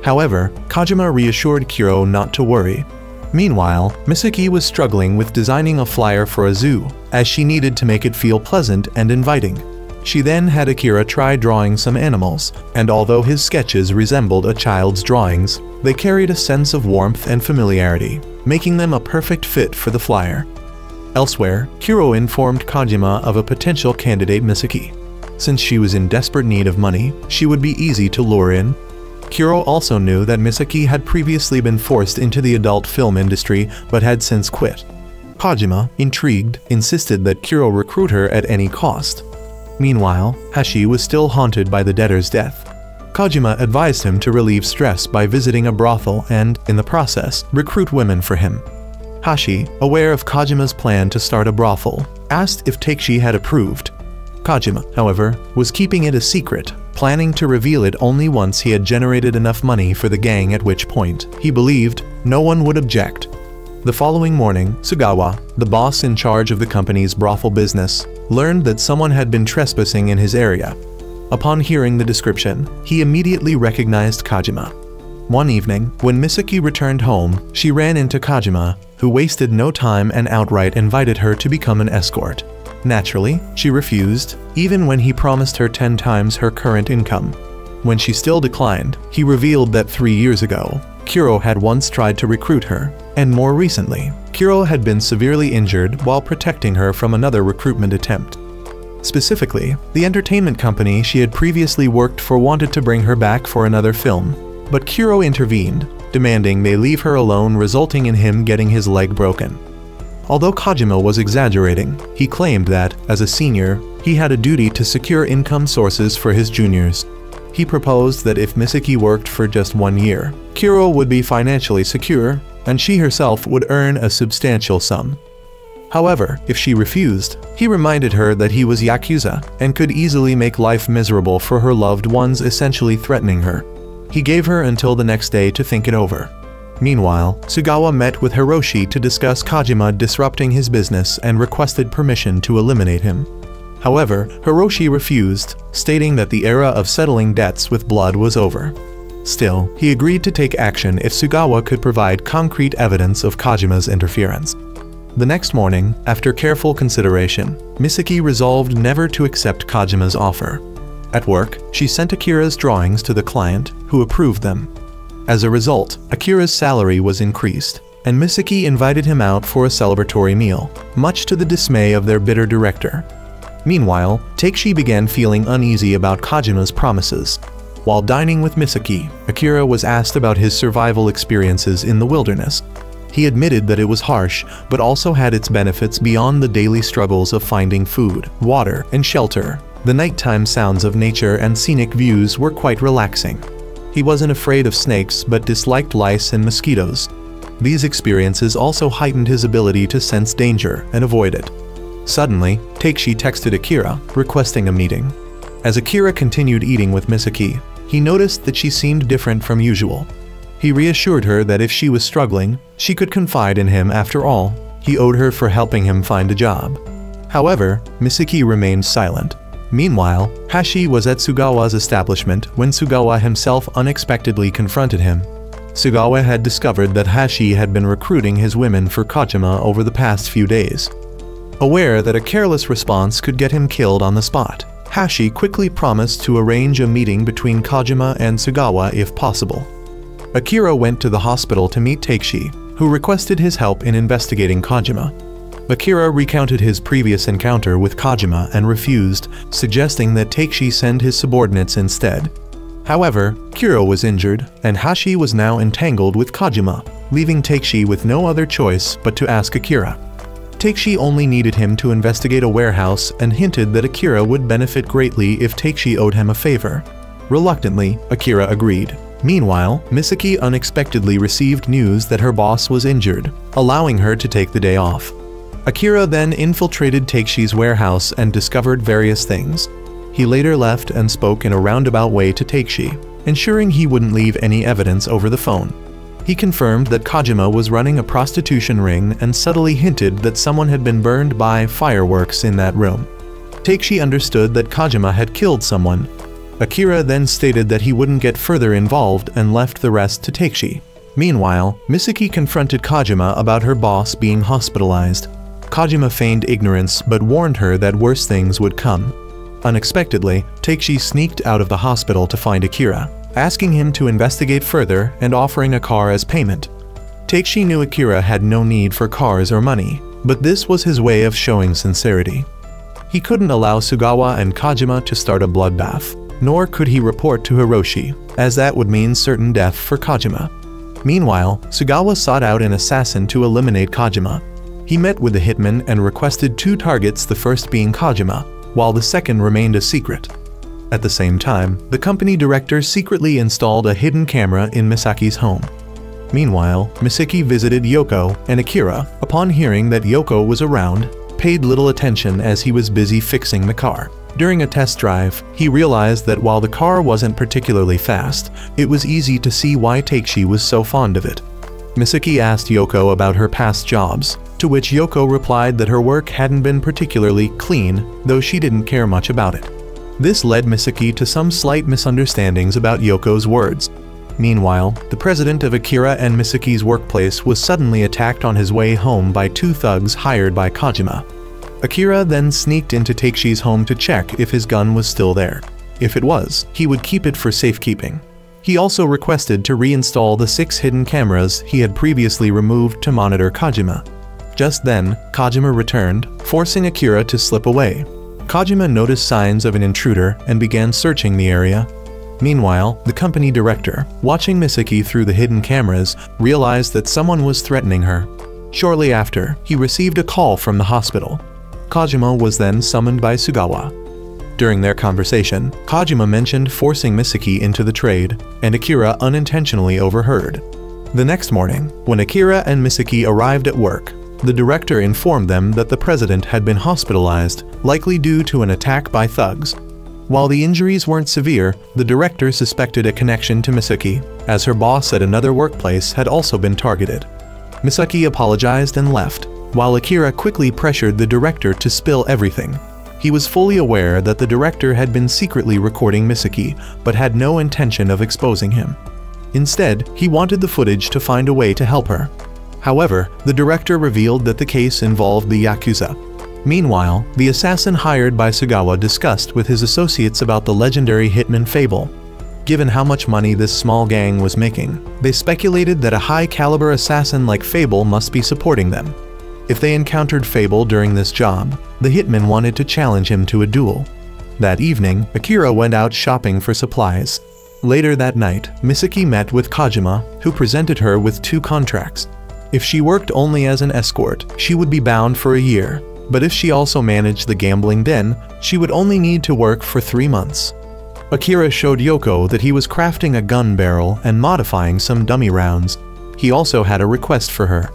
However, Kojima reassured Kuro not to worry. Meanwhile, Misaki was struggling with designing a flyer for a zoo, as she needed to make it feel pleasant and inviting. She then had Akira try drawing some animals, and although his sketches resembled a child's drawings, they carried a sense of warmth and familiarity, making them a perfect fit for the flyer. Elsewhere, Kuro informed Kojima of a potential candidate, Misaki. Since she was in desperate need of money, she would be easy to lure in. Kuro also knew that Misaki had previously been forced into the adult film industry but had since quit. Kojima, intrigued, insisted that Kuro recruit her at any cost. Meanwhile, Hashi was still haunted by the debtor's death. Kojima advised him to relieve stress by visiting a brothel and, in the process, recruit women for him. Hashi, aware of Kojima's plan to start a brothel, asked if Takeshi had approved. Kojima, however, was keeping it a secret, planning to reveal it only once he had generated enough money for the gang, at which point, he believed, no one would object. The following morning, Sugawa, the boss in charge of the company's brothel business, learned that someone had been trespassing in his area. Upon hearing the description, he immediately recognized Kajima. One evening, when Misaki returned home, she ran into Kajima, who wasted no time and outright invited her to become an escort. Naturally, she refused, even when he promised her 10 times her current income. When she still declined, he revealed that 3 years ago, Kuro had once tried to recruit her, and more recently, Kuro had been severely injured while protecting her from another recruitment attempt. Specifically, the entertainment company she had previously worked for wanted to bring her back for another film, but Kuro intervened, demanding they leave her alone, resulting in him getting his leg broken. Although Kajima was exaggerating, he claimed that, as a senior, he had a duty to secure income sources for his juniors. He proposed that if Misaki worked for just 1 year, Kuro would be financially secure, and she herself would earn a substantial sum. However, if she refused, he reminded her that he was Yakuza and could easily make life miserable for her loved ones, essentially threatening her. He gave her until the next day to think it over. Meanwhile, Sugawa met with Hiroshi to discuss Kajima disrupting his business and requested permission to eliminate him. However, Hiroshi refused, stating that the era of settling debts with blood was over. Still, he agreed to take action if Sugawa could provide concrete evidence of Kajima's interference. The next morning, after careful consideration, Misaki resolved never to accept Kajima's offer. At work, she sent Akira's drawings to the client, who approved them. As a result, Akira's salary was increased, and Misaki invited him out for a celebratory meal, much to the dismay of their bitter director. Meanwhile, Takeshi began feeling uneasy about Kajima's promises. While dining with Misaki, Akira was asked about his survival experiences in the wilderness. He admitted that it was harsh, but also had its benefits beyond the daily struggles of finding food, water, and shelter. The nighttime sounds of nature and scenic views were quite relaxing. He wasn't afraid of snakes but disliked lice and mosquitoes. These experiences also heightened his ability to sense danger and avoid it. Suddenly, Takeshi texted Akira, requesting a meeting. As Akira continued eating with Misaki, he noticed that she seemed different from usual. He reassured her that if she was struggling, she could confide in him. After all, he owed her for helping him find a job. However, Misaki remained silent. Meanwhile, Hashi was at Sugawa's establishment when Sugawa himself unexpectedly confronted him. Sugawa had discovered that Hashi had been recruiting his women for Kajima over the past few days. Aware that a careless response could get him killed on the spot, Hashi quickly promised to arrange a meeting between Kajima and Sugawa if possible. Akira went to the hospital to meet Takeshi, who requested his help in investigating Kajima. Akira recounted his previous encounter with Kajima and refused, suggesting that Takeshi send his subordinates instead. However, Kuro was injured, and Hashi was now entangled with Kajima, leaving Takeshi with no other choice but to ask Akira. Takeshi only needed him to investigate a warehouse and hinted that Akira would benefit greatly if Takeshi owed him a favor. Reluctantly, Akira agreed. Meanwhile, Misaki unexpectedly received news that her boss was injured, allowing her to take the day off. Akira then infiltrated Takeshi's warehouse and discovered various things. He later left and spoke in a roundabout way to Takeshi, ensuring he wouldn't leave any evidence over the phone. He confirmed that Kajima was running a prostitution ring and subtly hinted that someone had been burned by fireworks in that room. Takeshi understood that Kajima had killed someone. Akira then stated that he wouldn't get further involved and left the rest to Takeshi. Meanwhile, Misaki confronted Kajima about her boss being hospitalized. Kajima feigned ignorance but warned her that worse things would come. Unexpectedly, Takeshi sneaked out of the hospital to find Akira, asking him to investigate further and offering a car as payment. Takeshi knew Akira had no need for cars or money, but this was his way of showing sincerity. He couldn't allow Sugawa and Kajima to start a bloodbath, nor could he report to Hiroshi, as that would mean certain death for Kajima. Meanwhile, Sugawa sought out an assassin to eliminate Kajima. He met with the hitman and requested 2 targets, the first being Kajima, while the second remained a secret. At the same time, the company director secretly installed a hidden camera in Misaki's home. Meanwhile, Misaki visited Yoko and Akira. Upon hearing that Yoko was around, paid little attention as he was busy fixing the car. During a test drive, he realized that while the car wasn't particularly fast, it was easy to see why Takeshi was so fond of it. Misaki asked Yoko about her past jobs, to which Yoko replied that her work hadn't been particularly clean, though she didn't care much about it. This led Misaki to some slight misunderstandings about Yoko's words. Meanwhile, the president of Akira and Misaki's workplace was suddenly attacked on his way home by two thugs hired by Kojima. Akira then sneaked into Takeshi's home to check if his gun was still there. If it was, he would keep it for safekeeping. He also requested to reinstall the 6 hidden cameras he had previously removed to monitor Kojima. Just then, Kojima returned, forcing Akira to slip away. Kojima noticed signs of an intruder and began searching the area. Meanwhile, the company director, watching Misaki through the hidden cameras, realized that someone was threatening her. Shortly after, he received a call from the hospital. Kojima was then summoned by Sugawa. During their conversation, Kojima mentioned forcing Misaki into the trade, and Akira unintentionally overheard. The next morning, when Akira and Misaki arrived at work, the director informed them that the president had been hospitalized, likely due to an attack by thugs. While the injuries weren't severe, the director suspected a connection to Misaki, as her boss at another workplace had also been targeted. Misaki apologized and left, while Akira quickly pressured the director to spill everything. He was fully aware that the director had been secretly recording Misaki, but had no intention of exposing him. Instead, he wanted the footage to find a way to help her. However, the director revealed that the case involved the Yakuza. Meanwhile, the assassin hired by Sugawa discussed with his associates about the legendary hitman Fable. Given how much money this small gang was making, they speculated that a high-caliber assassin like Fable must be supporting them. If they encountered Fable during this job, the hitman wanted to challenge him to a duel. That evening, Akira went out shopping for supplies. Later that night, Misaki met with Kojima, who presented her with 2 contracts. If she worked only as an escort, she would be bound for a year, but if she also managed the gambling den, she would only need to work for 3 months. Akira showed Yoko that he was crafting a gun barrel and modifying some dummy rounds. He also had a request for her.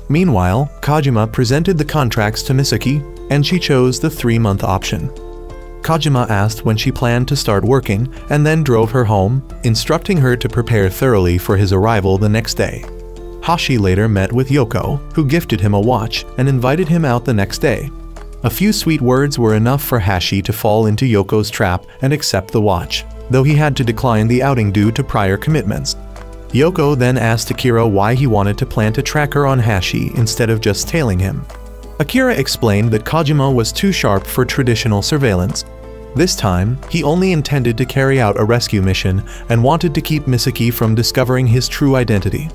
Meanwhile, Kojima presented the contracts to Misaki, and she chose the 3-month option. Kojima asked when she planned to start working, and then drove her home, instructing her to prepare thoroughly for his arrival the next day. Hashi later met with Yoko, who gifted him a watch and invited him out the next day. A few sweet words were enough for Hashi to fall into Yoko's trap and accept the watch, though he had to decline the outing due to prior commitments. Yoko then asked Akira why he wanted to plant a tracker on Hashi instead of just tailing him. Akira explained that Kojima was too sharp for traditional surveillance. This time, he only intended to carry out a rescue mission and wanted to keep Misaki from discovering his true identity.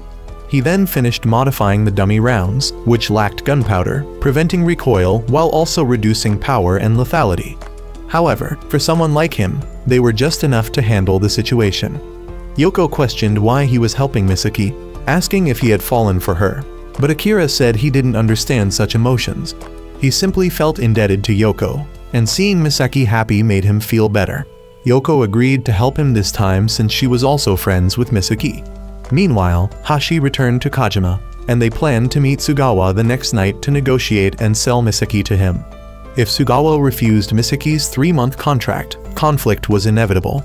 He then finished modifying the dummy rounds, which lacked gunpowder, preventing recoil while also reducing power and lethality. However, for someone like him, they were just enough to handle the situation. Yoko questioned why he was helping Misaki, asking if he had fallen for her, but Akira said he didn't understand such emotions. He simply felt indebted to Yoko, and seeing Misaki happy made him feel better. Yoko agreed to help him this time since she was also friends with Misaki. Meanwhile, Hashi returned to Kojima, and they planned to meet Sugawa the next night to negotiate and sell Misaki to him. If Sugawa refused Misaki's 3-month contract, conflict was inevitable.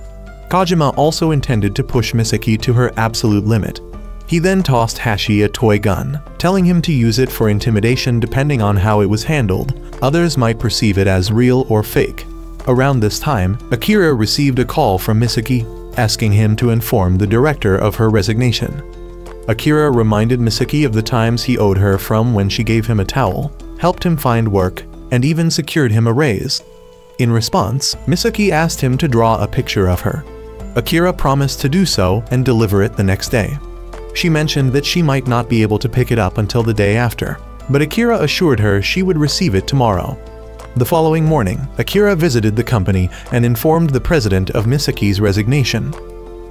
Kojima also intended to push Misaki to her absolute limit. He then tossed Hashi a toy gun, telling him to use it for intimidation depending on how it was handled. Others might perceive it as real or fake. Around this time, Akira received a call from Misaki, asking him to inform the director of her resignation. Akira reminded Misaki of the times he owed her from when she gave him a towel, helped him find work, and even secured him a raise. In response, Misaki asked him to draw a picture of her. Akira promised to do so and deliver it the next day. She mentioned that she might not be able to pick it up until the day after, but Akira assured her she would receive it tomorrow. The following morning, Akira visited the company and informed the president of Misaki's resignation.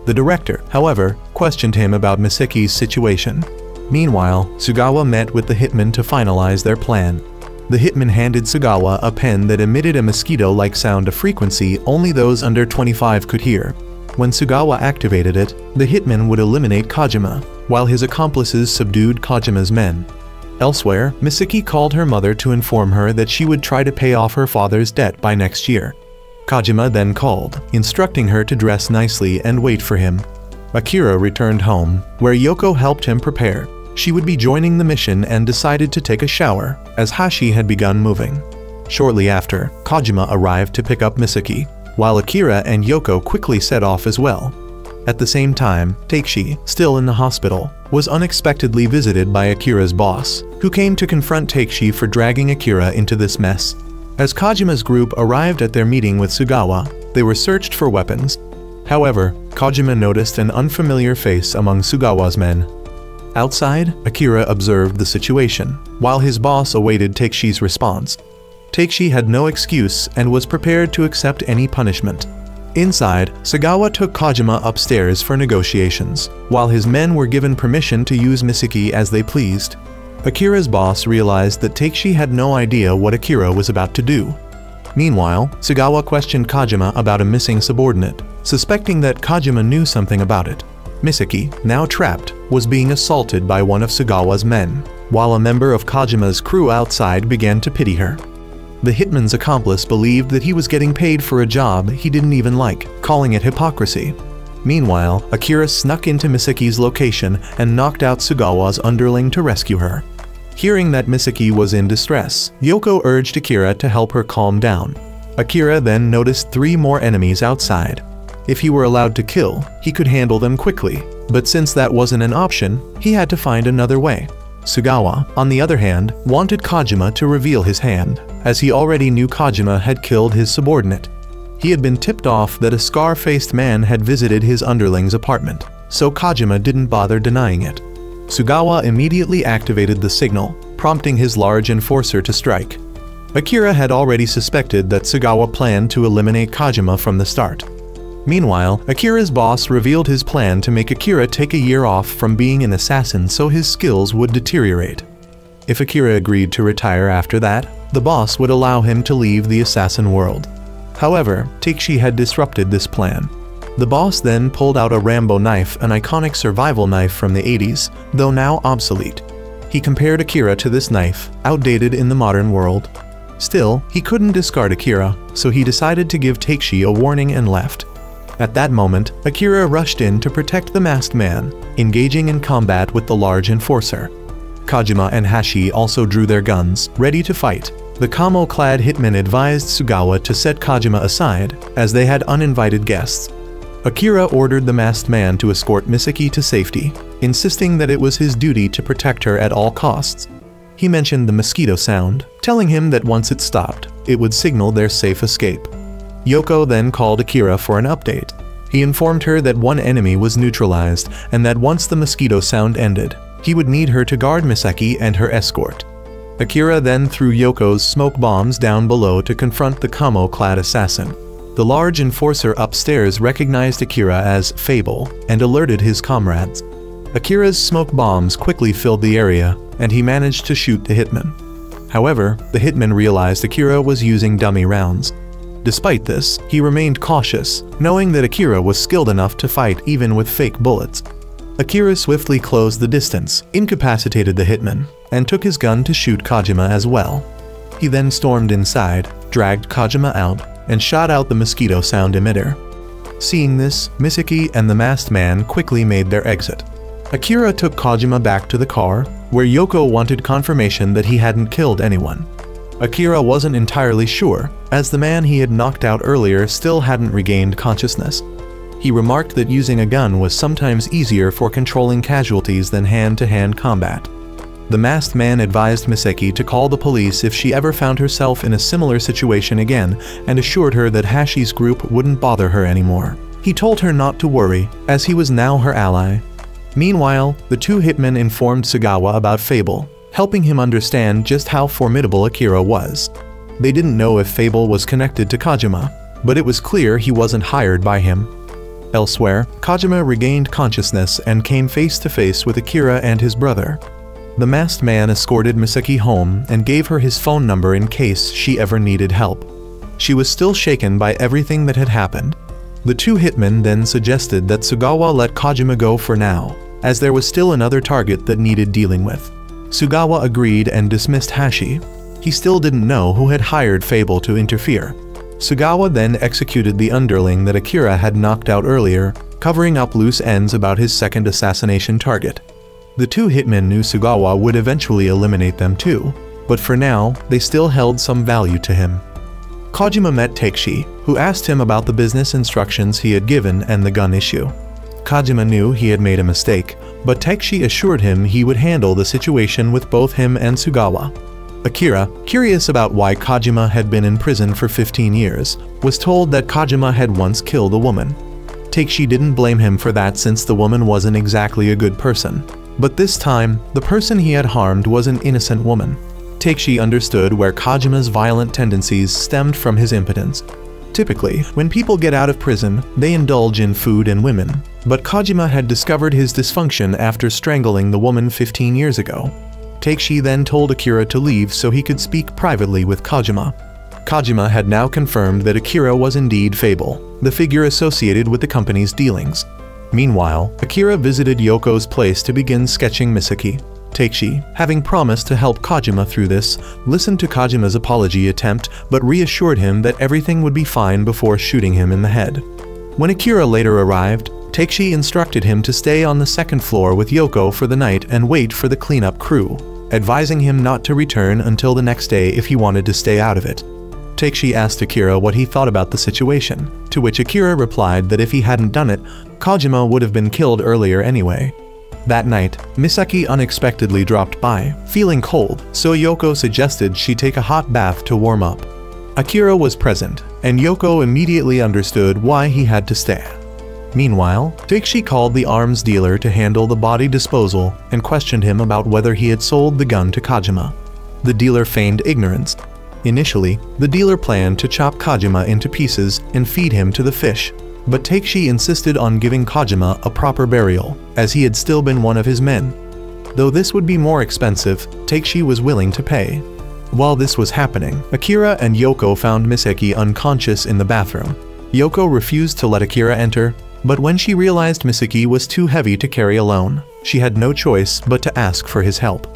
The director, however, questioned him about Misaki's situation. Meanwhile, Sugawa met with the hitman to finalize their plan. The hitman handed Sugawa a pen that emitted a mosquito-like sound, a frequency only those under 25 could hear. When Sugawa activated it, the hitman would eliminate Kojima, while his accomplices subdued Kojima's men. Elsewhere, Misaki called her mother to inform her that she would try to pay off her father's debt by next year. Kojima then called, instructing her to dress nicely and wait for him. Akira returned home, where Yoko helped him prepare. She would be joining the mission and decided to take a shower, as Hashi had begun moving. Shortly after, Kojima arrived to pick up Misaki, while Akira and Yoko quickly set off as well. At the same time, Takeshi, still in the hospital, was unexpectedly visited by Akira's boss, who came to confront Takeshi for dragging Akira into this mess. As Kojima's group arrived at their meeting with Sugawa, they were searched for weapons. However, Kojima noticed an unfamiliar face among Sugawa's men. Outside, Akira observed the situation, while his boss awaited Takeshi's response. Takeshi had no excuse and was prepared to accept any punishment. Inside, Sugawa took Kojima upstairs for negotiations, while his men were given permission to use Misaki as they pleased. Akira's boss realized that Takeshi had no idea what Akira was about to do. Meanwhile, Sugawa questioned Kojima about a missing subordinate, suspecting that Kojima knew something about it. Misaki, now trapped, was being assaulted by one of Sugawa's men, while a member of Kojima's crew outside began to pity her. The hitman's accomplice believed that he was getting paid for a job he didn't even like, calling it hypocrisy. Meanwhile, Akira snuck into Misaki's location and knocked out Sugawa's underling to rescue her. Hearing that Misaki was in distress, Yoko urged Akira to help her calm down. Akira then noticed 3 more enemies outside. If he were allowed to kill, he could handle them quickly, but since that wasn't an option, he had to find another way. Sugawa, on the other hand, wanted Kojima to reveal his hand, as he already knew Kojima had killed his subordinate. He had been tipped off that a scar-faced man had visited his underling's apartment, so Kojima didn't bother denying it. Sugawa immediately activated the signal, prompting his large enforcer to strike. Akira had already suspected that Sugawa planned to eliminate Kojima from the start. Meanwhile, Akira's boss revealed his plan to make Akira take a year off from being an assassin so his skills would deteriorate. If Akira agreed to retire after that, the boss would allow him to leave the assassin world. However, Takeshi had disrupted this plan. The boss then pulled out a Rambo knife, an iconic survival knife from the 80s, though now obsolete. He compared Akira to this knife, outdated in the modern world. Still, he couldn't discard Akira, so he decided to give Takeshi a warning and left. At that moment, Akira rushed in to protect the masked man, engaging in combat with the large enforcer. Kojima and Hashi also drew their guns, ready to fight. The camo-clad hitman advised Sugawa to set Kojima aside, as they had uninvited guests. Akira ordered the masked man to escort Misaki to safety, insisting that it was his duty to protect her at all costs. He mentioned the mosquito sound, telling him that once it stopped, it would signal their safe escape. Yoko then called Akira for an update. He informed her that one enemy was neutralized and that once the mosquito sound ended, he would need her to guard Misaki and her escort. Akira then threw Yoko's smoke bombs down below to confront the camo-clad assassin. The large enforcer upstairs recognized Akira as Fable and alerted his comrades. Akira's smoke bombs quickly filled the area, and he managed to shoot the hitman. However, the hitman realized Akira was using dummy rounds. Despite this, he remained cautious, knowing that Akira was skilled enough to fight even with fake bullets. Akira swiftly closed the distance, incapacitated the hitman, and took his gun to shoot Kojima as well. He then stormed inside, dragged Kojima out, and shot out the mosquito sound emitter. Seeing this, Misaki and the masked man quickly made their exit. Akira took Kojima back to the car, where Yoko wanted confirmation that he hadn't killed anyone. Akira wasn't entirely sure, as the man he had knocked out earlier still hadn't regained consciousness. He remarked that using a gun was sometimes easier for controlling casualties than hand-to-hand combat. The masked man advised Misaki to call the police if she ever found herself in a similar situation again, and assured her that Hashi's group wouldn't bother her anymore. He told her not to worry, as he was now her ally. Meanwhile, the 2 hitmen informed Sugawa about Fable, helping him understand just how formidable Akira was. They didn't know if Fable was connected to Kojima, but it was clear he wasn't hired by him. Elsewhere, Kojima regained consciousness and came face to face with Akira and his brother. The masked man escorted Misaki home and gave her his phone number in case she ever needed help. She was still shaken by everything that had happened. The 2 hitmen then suggested that Sugawa let Kojima go for now, as there was still another target that needed dealing with. Sugawa agreed and dismissed Hashi. He still didn't know who had hired Fable to interfere. Sugawa then executed the underling that Akira had knocked out earlier, covering up loose ends about his second assassination target. The two hitmen knew Sugawa would eventually eliminate them too, but for now, they still held some value to him. Kojima met Takeshi, who asked him about the business instructions he had given and the gun issue. Kojima knew he had made a mistake, but Takeshi assured him he would handle the situation with both him and Sugawa. Akira, curious about why Kojima had been in prison for 15 years, was told that Kojima had once killed a woman. Takeshi didn't blame him for that since the woman wasn't exactly a good person. But this time, the person he had harmed was an innocent woman. Takeshi understood where Kojima's violent tendencies stemmed from his impotence. Typically, when people get out of prison, they indulge in food and women. But Kojima had discovered his dysfunction after strangling the woman 15 years ago. Takeshi then told Akira to leave so he could speak privately with Kojima. Kojima had now confirmed that Akira was indeed Fable, the figure associated with the company's dealings. Meanwhile, Akira visited Yoko's place to begin sketching Misaki. Takeshi, having promised to help Kojima through this, listened to Kojima's apology attempt but reassured him that everything would be fine before shooting him in the head. When Akira later arrived, Takeshi instructed him to stay on the second floor with Yoko for the night and wait for the cleanup crew, advising him not to return until the next day if he wanted to stay out of it. Takeshi asked Akira what he thought about the situation, to which Akira replied that if he hadn't done it, Kojima would have been killed earlier anyway. That night, Misaki unexpectedly dropped by, feeling cold, so Yoko suggested she take a hot bath to warm up. Akira was present, and Yoko immediately understood why he had to stay. Meanwhile, Takeshi called the arms dealer to handle the body disposal and questioned him about whether he had sold the gun to Kojima. The dealer feigned ignorance. Initially, the dealer planned to chop Kojima into pieces and feed him to the fish, but Takeshi insisted on giving Kojima a proper burial, as he had still been one of his men. Though this would be more expensive, Takeshi was willing to pay. While this was happening, Akira and Yoko found Misaki unconscious in the bathroom. Yoko refused to let Akira enter, but when she realized Misaki was too heavy to carry alone, she had no choice but to ask for his help.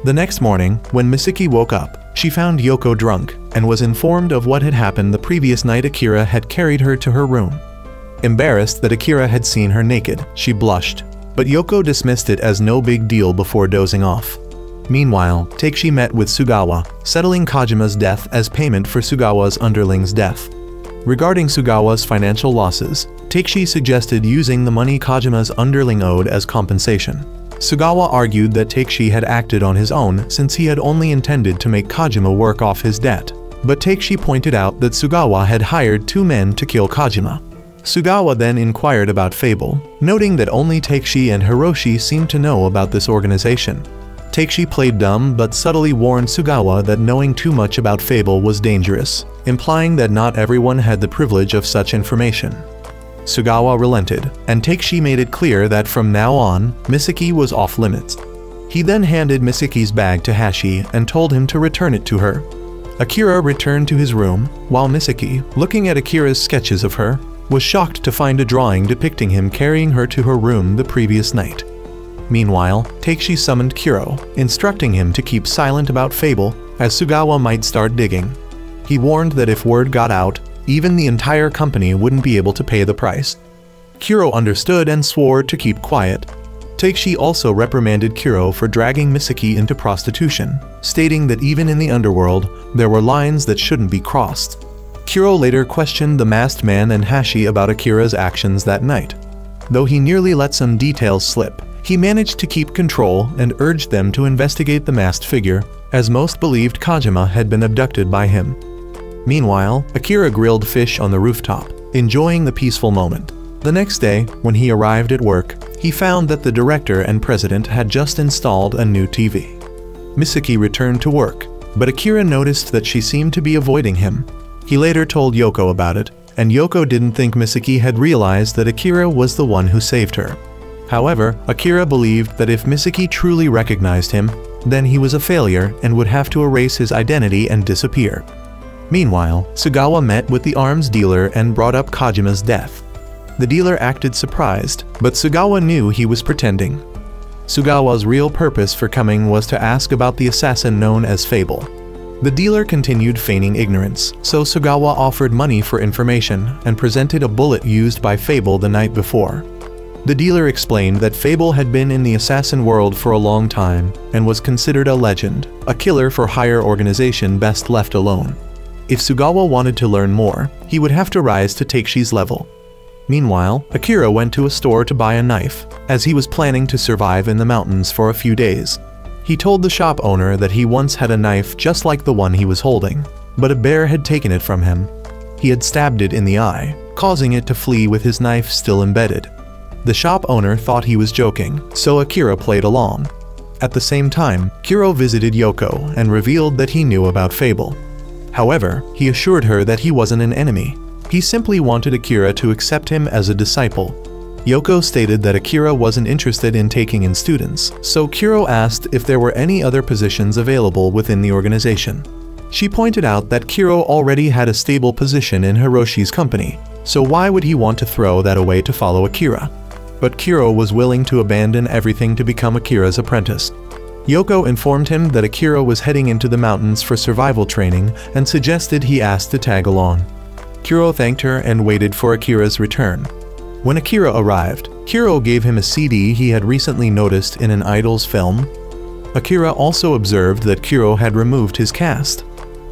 The next morning, when Misaki woke up, she found Yoko drunk and was informed of what had happened the previous night. Akira had carried her to her room. Embarrassed that Akira had seen her naked, she blushed, but Yoko dismissed it as no big deal before dozing off. Meanwhile, Takeshi met with Sugawa, settling Kojima's death as payment for Sugawa's underling's death. Regarding Sugawa's financial losses, Takeshi suggested using the money Kojima's underling owed as compensation. Sugawa argued that Takeshi had acted on his own since he had only intended to make Kojima work off his debt, but Takeshi pointed out that Sugawa had hired 2 men to kill Kojima. Sugawa then inquired about Fable, noting that only Takeshi and Hiroshi seemed to know about this organization. Takeshi played dumb but subtly warned Sugawa that knowing too much about Fable was dangerous, implying that not everyone had the privilege of such information. Sugawa relented, and Takeshi made it clear that from now on, Misaki was off limits. He then handed Misaki's bag to Hashi and told him to return it to her. Akira returned to his room, while Misaki, looking at Akira's sketches of her, was shocked to find a drawing depicting him carrying her to her room the previous night. Meanwhile, Takeshi summoned Kuro, instructing him to keep silent about Fable, as Sugawa might start digging. He warned that if word got out, even the entire company wouldn't be able to pay the price. Kuro understood and swore to keep quiet. Takeshi also reprimanded Kuro for dragging Misaki into prostitution, stating that even in the underworld, there were lines that shouldn't be crossed. Kuro later questioned the masked man and Hashi about Akira's actions that night. Though he nearly let some details slip, he managed to keep control and urged them to investigate the masked figure, as most believed Kojima had been abducted by him. Meanwhile, Akira grilled fish on the rooftop, enjoying the peaceful moment. The next day, when he arrived at work, he found that the director and president had just installed a new TV. Misaki returned to work, but Akira noticed that she seemed to be avoiding him. He later told Yoko about it, and Yoko didn't think Misaki had realized that Akira was the one who saved her. However, Akira believed that if Misaki truly recognized him, then he was a failure and would have to erase his identity and disappear. Meanwhile, Sugawa met with the arms dealer and brought up Kojima's death. The dealer acted surprised, but Sugawa knew he was pretending. Sugawa's real purpose for coming was to ask about the assassin known as Fable. The dealer continued feigning ignorance, so Sugawa offered money for information and presented a bullet used by Fable the night before. The dealer explained that Fable had been in the assassin world for a long time and was considered a legend, a killer for hire organization best left alone. If Sugawa wanted to learn more, he would have to rise to Takeshi's level. Meanwhile, Akira went to a store to buy a knife, as he was planning to survive in the mountains for a few days. He told the shop owner that he once had a knife just like the one he was holding, but a bear had taken it from him. He had stabbed it in the eye, causing it to flee with his knife still embedded. The shop owner thought he was joking, so Akira played along. At the same time, Kuro visited Yoko and revealed that he knew about Fable. However, he assured her that he wasn't an enemy. He simply wanted Akira to accept him as a disciple. Yoko stated that Akira wasn't interested in taking in students, so Kuro asked if there were any other positions available within the organization. She pointed out that Kuro already had a stable position in Hiroshi's company, so why would he want to throw that away to follow Akira? But Kuro was willing to abandon everything to become Akira's apprentice. Yoko informed him that Akira was heading into the mountains for survival training and suggested he asked to tag along. Kuro thanked her and waited for Akira's return. When Akira arrived, Kuro gave him a CD he had recently noticed in an idol's film. Akira also observed that Kuro had removed his cast.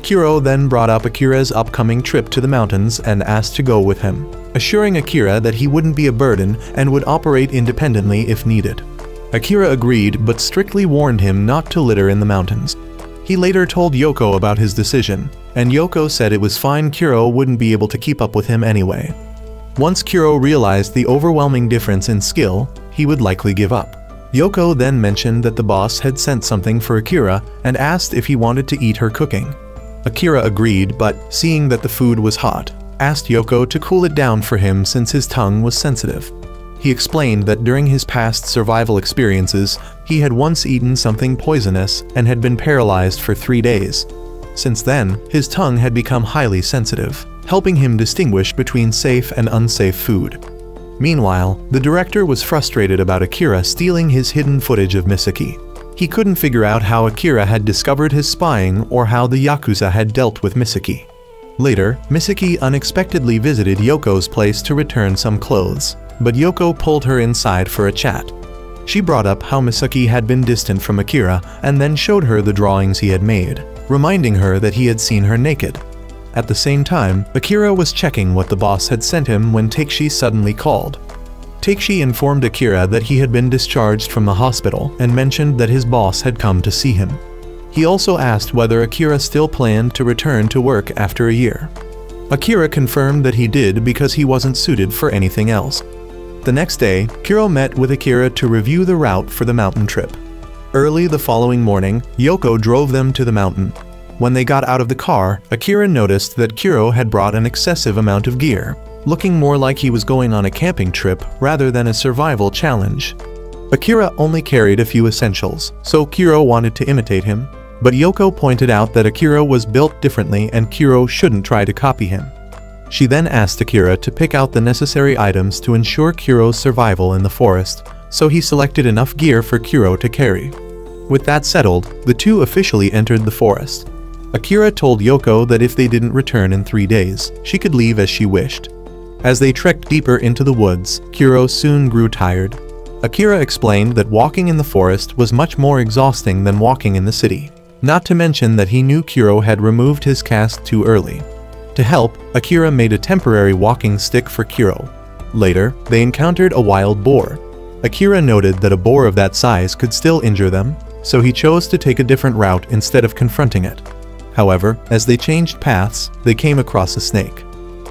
Kuro then brought up Akira's upcoming trip to the mountains and asked to go with him, assuring Akira that he wouldn't be a burden and would operate independently if needed. Akira agreed but strictly warned him not to litter in the mountains. He later told Yoko about his decision, and Yoko said it was fine. Kuro wouldn't be able to keep up with him anyway. Once Kuro realized the overwhelming difference in skill, he would likely give up. Yoko then mentioned that the boss had sent something for Akira and asked if he wanted to eat her cooking. Akira agreed, but seeing that the food was hot, asked Yoko to cool it down for him since his tongue was sensitive. He explained that during his past survival experiences, he had once eaten something poisonous and had been paralyzed for 3 days. Since then, his tongue had become highly sensitive, helping him distinguish between safe and unsafe food. Meanwhile, the director was frustrated about Akira stealing his hidden footage of Misaki. He couldn't figure out how Akira had discovered his spying or how the Yakuza had dealt with Misaki. Later, Misaki unexpectedly visited Yoko's place to return some clothes, but Yoko pulled her inside for a chat. She brought up how Misaki had been distant from Akira and then showed her the drawings he had made, reminding her that he had seen her naked. At the same time, Akira was checking what the boss had sent him when Takeshi suddenly called. Takeshi informed Akira that he had been discharged from the hospital and mentioned that his boss had come to see him. He also asked whether Akira still planned to return to work after a year. Akira confirmed that he did because he wasn't suited for anything else. The next day, Kuro met with Akira to review the route for the mountain trip. Early the following morning, Yoko drove them to the mountain. When they got out of the car, Akira noticed that Kuro had brought an excessive amount of gear, looking more like he was going on a camping trip rather than a survival challenge. Akira only carried a few essentials, so Kuro wanted to imitate him, but Yoko pointed out that Akira was built differently and Kuro shouldn't try to copy him. She then asked Akira to pick out the necessary items to ensure Kuro's survival in the forest, so he selected enough gear for Kuro to carry. With that settled, the two officially entered the forest. Akira told Yoko that if they didn't return in 3 days, she could leave as she wished. As they trekked deeper into the woods, Kuro soon grew tired. Akira explained that walking in the forest was much more exhausting than walking in the city, not to mention that he knew Kuro had removed his cast too early. To help, Akira made a temporary walking stick for Kuro. Later, they encountered a wild boar. Akira noted that a boar of that size could still injure them, so he chose to take a different route instead of confronting it. However, as they changed paths, they came across a snake.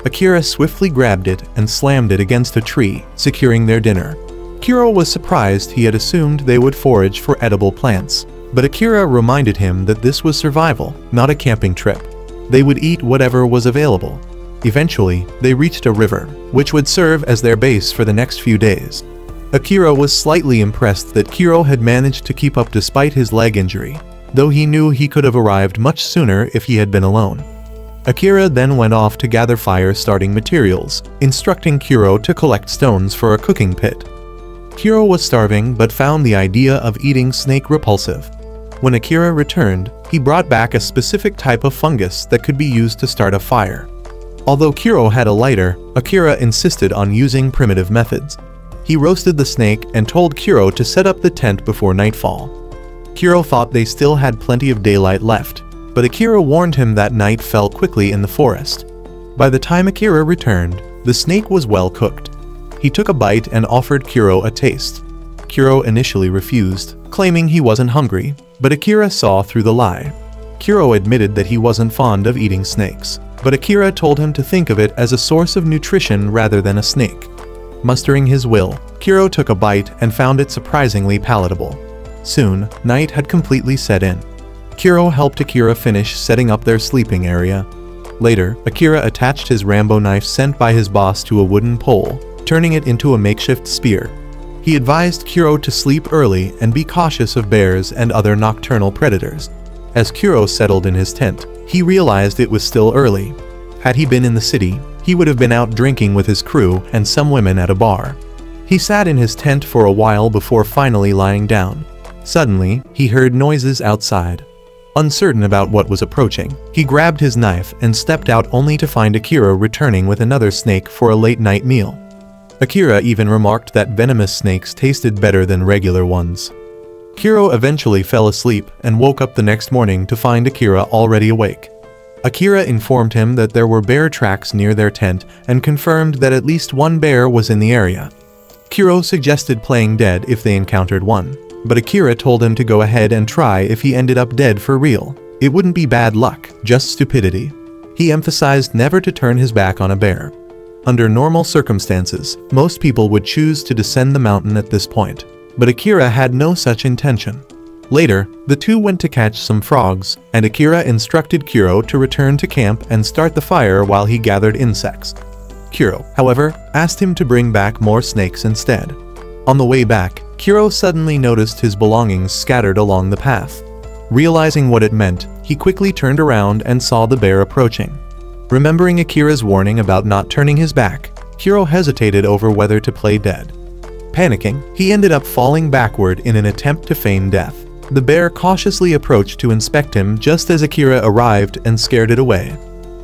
Akira swiftly grabbed it and slammed it against a tree, securing their dinner. Kuro was surprised. He had assumed they would forage for edible plants, but Akira reminded him that this was survival, not a camping trip. They would eat whatever was available. Eventually, they reached a river, which would serve as their base for the next few days. Akira was slightly impressed that Kuro had managed to keep up despite his leg injury, though he knew he could have arrived much sooner if he had been alone. Akira then went off to gather fire-starting materials, instructing Kuro to collect stones for a cooking pit. Kiro was starving but found the idea of eating snake repulsive. When Akira returned, he brought back a specific type of fungus that could be used to start a fire. Although Kiro had a lighter, Akira insisted on using primitive methods. He roasted the snake and told Kiro to set up the tent before nightfall. Kiro thought they still had plenty of daylight left, but Akira warned him that night fell quickly in the forest. By the time Akira returned, the snake was well cooked. He took a bite and offered Kiro a taste. Kiro initially refused, claiming he wasn't hungry, but Akira saw through the lie. Kiro admitted that he wasn't fond of eating snakes, but Akira told him to think of it as a source of nutrition rather than a snake. Mustering his will, Kiro took a bite and found it surprisingly palatable. Soon, night had completely set in. Kiro helped Akira finish setting up their sleeping area. Later, Akira attached his Rambo knife sent by his boss to a wooden pole, turning it into a makeshift spear. He advised Kiro to sleep early and be cautious of bears and other nocturnal predators. As Kiro settled in his tent, he realized it was still early. Had he been in the city, he would have been out drinking with his crew and some women at a bar. He sat in his tent for a while before finally lying down. Suddenly, he heard noises outside. Uncertain about what was approaching, he grabbed his knife and stepped out only to find Akira returning with another snake for a late-night meal. Akira even remarked that venomous snakes tasted better than regular ones. Kiro eventually fell asleep and woke up the next morning to find Akira already awake. Akira informed him that there were bear tracks near their tent and confirmed that at least one bear was in the area. Kiro suggested playing dead if they encountered one, but Akira told him to go ahead and try if he ended up dead for real. It wouldn't be bad luck, just stupidity. He emphasized never to turn his back on a bear. Under normal circumstances, most people would choose to descend the mountain at this point, but Akira had no such intention. Later, the two went to catch some frogs, and Akira instructed Kiro to return to camp and start the fire while he gathered insects. Kiro, however, asked him to bring back more snakes instead. On the way back, Kiro suddenly noticed his belongings scattered along the path. Realizing what it meant, he quickly turned around and saw the bear approaching. Remembering Akira's warning about not turning his back, Kiro hesitated over whether to play dead. Panicking, he ended up falling backward in an attempt to feign death. The bear cautiously approached to inspect him just as Akira arrived and scared it away.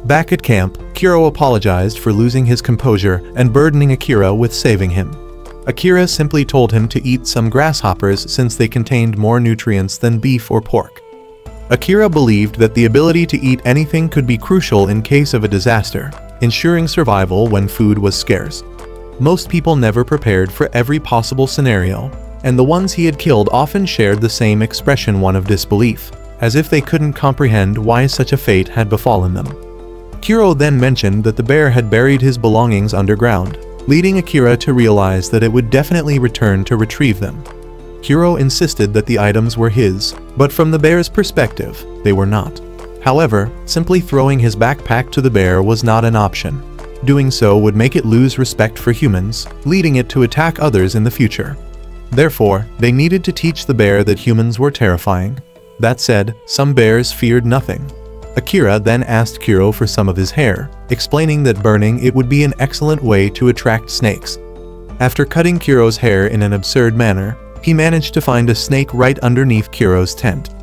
Back at camp, Kiro apologized for losing his composure and burdening Akira with saving him. Akira simply told him to eat some grasshoppers since they contained more nutrients than beef or pork. Akira believed that the ability to eat anything could be crucial in case of a disaster, ensuring survival when food was scarce. Most people never prepared for every possible scenario, and the ones he had killed often shared the same expression, one of disbelief, as if they couldn't comprehend why such a fate had befallen them. Kiro then mentioned that the bear had buried his belongings underground, leading Akira to realize that it would definitely return to retrieve them. Kiro insisted that the items were his, but from the bear's perspective, they were not. However, simply throwing his backpack to the bear was not an option. Doing so would make it lose respect for humans, leading it to attack others in the future. Therefore, they needed to teach the bear that humans were terrifying. That said, some bears feared nothing. Akira then asked Kiro for some of his hair, explaining that burning it would be an excellent way to attract snakes. After cutting Kiro's hair in an absurd manner, he managed to find a snake right underneath Kiro's tent.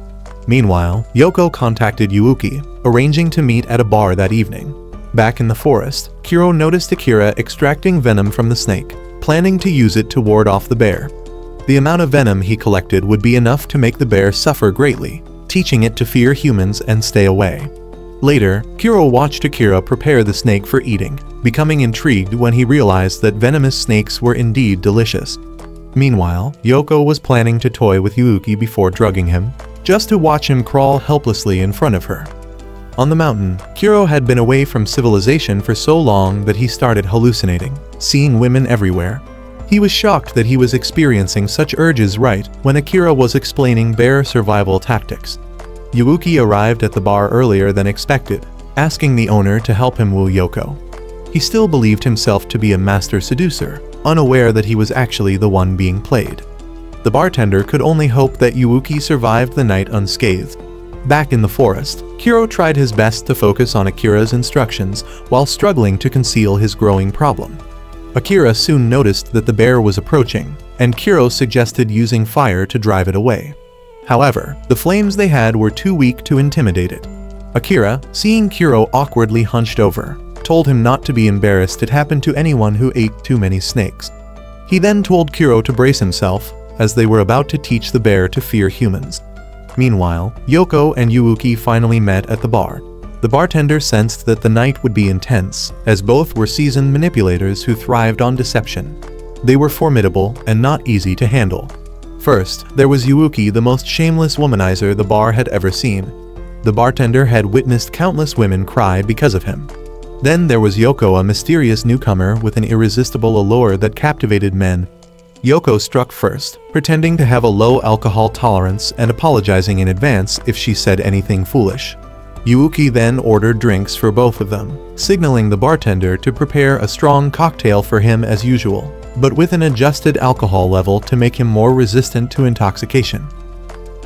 Meanwhile, Yoko contacted Yuuki, arranging to meet at a bar that evening. Back in the forest, Kiro noticed Akira extracting venom from the snake, planning to use it to ward off the bear. The amount of venom he collected would be enough to make the bear suffer greatly, teaching it to fear humans and stay away. Later, Kiro watched Akira prepare the snake for eating, becoming intrigued when he realized that venomous snakes were indeed delicious. Meanwhile, Yoko was planning to toy with Yuuki before drugging him, just to watch him crawl helplessly in front of her. On the mountain, Kiro had been away from civilization for so long that he started hallucinating, seeing women everywhere. He was shocked that he was experiencing such urges right when Akira was explaining bear survival tactics. Yuuki arrived at the bar earlier than expected, asking the owner to help him woo Yoko. He still believed himself to be a master seducer, unaware that he was actually the one being played. The bartender could only hope that Yuuki survived the night unscathed. Back in the forest, Kiro tried his best to focus on Akira's instructions while struggling to conceal his growing problem. Akira soon noticed that the bear was approaching, and Kuro suggested using fire to drive it away. However, the flames they had were too weak to intimidate it. Akira, seeing Kuro awkwardly hunched over, told him not to be embarrassed. It happened to anyone who ate too many snakes. He then told Kuro to brace himself, as they were about to teach the bear to fear humans. Meanwhile, Yoko and Yuuki finally met at the bar. The bartender sensed that the night would be intense, as both were seasoned manipulators who thrived on deception. They were formidable and not easy to handle. First, there was Yuuki, the most shameless womanizer the bar had ever seen. The bartender had witnessed countless women cry because of him. Then there was Yoko, a mysterious newcomer with an irresistible allure that captivated men. Yoko struck first, pretending to have a low alcohol tolerance and apologizing in advance if she said anything foolish. Yuuki then ordered drinks for both of them, signaling the bartender to prepare a strong cocktail for him as usual, but with an adjusted alcohol level to make him more resistant to intoxication.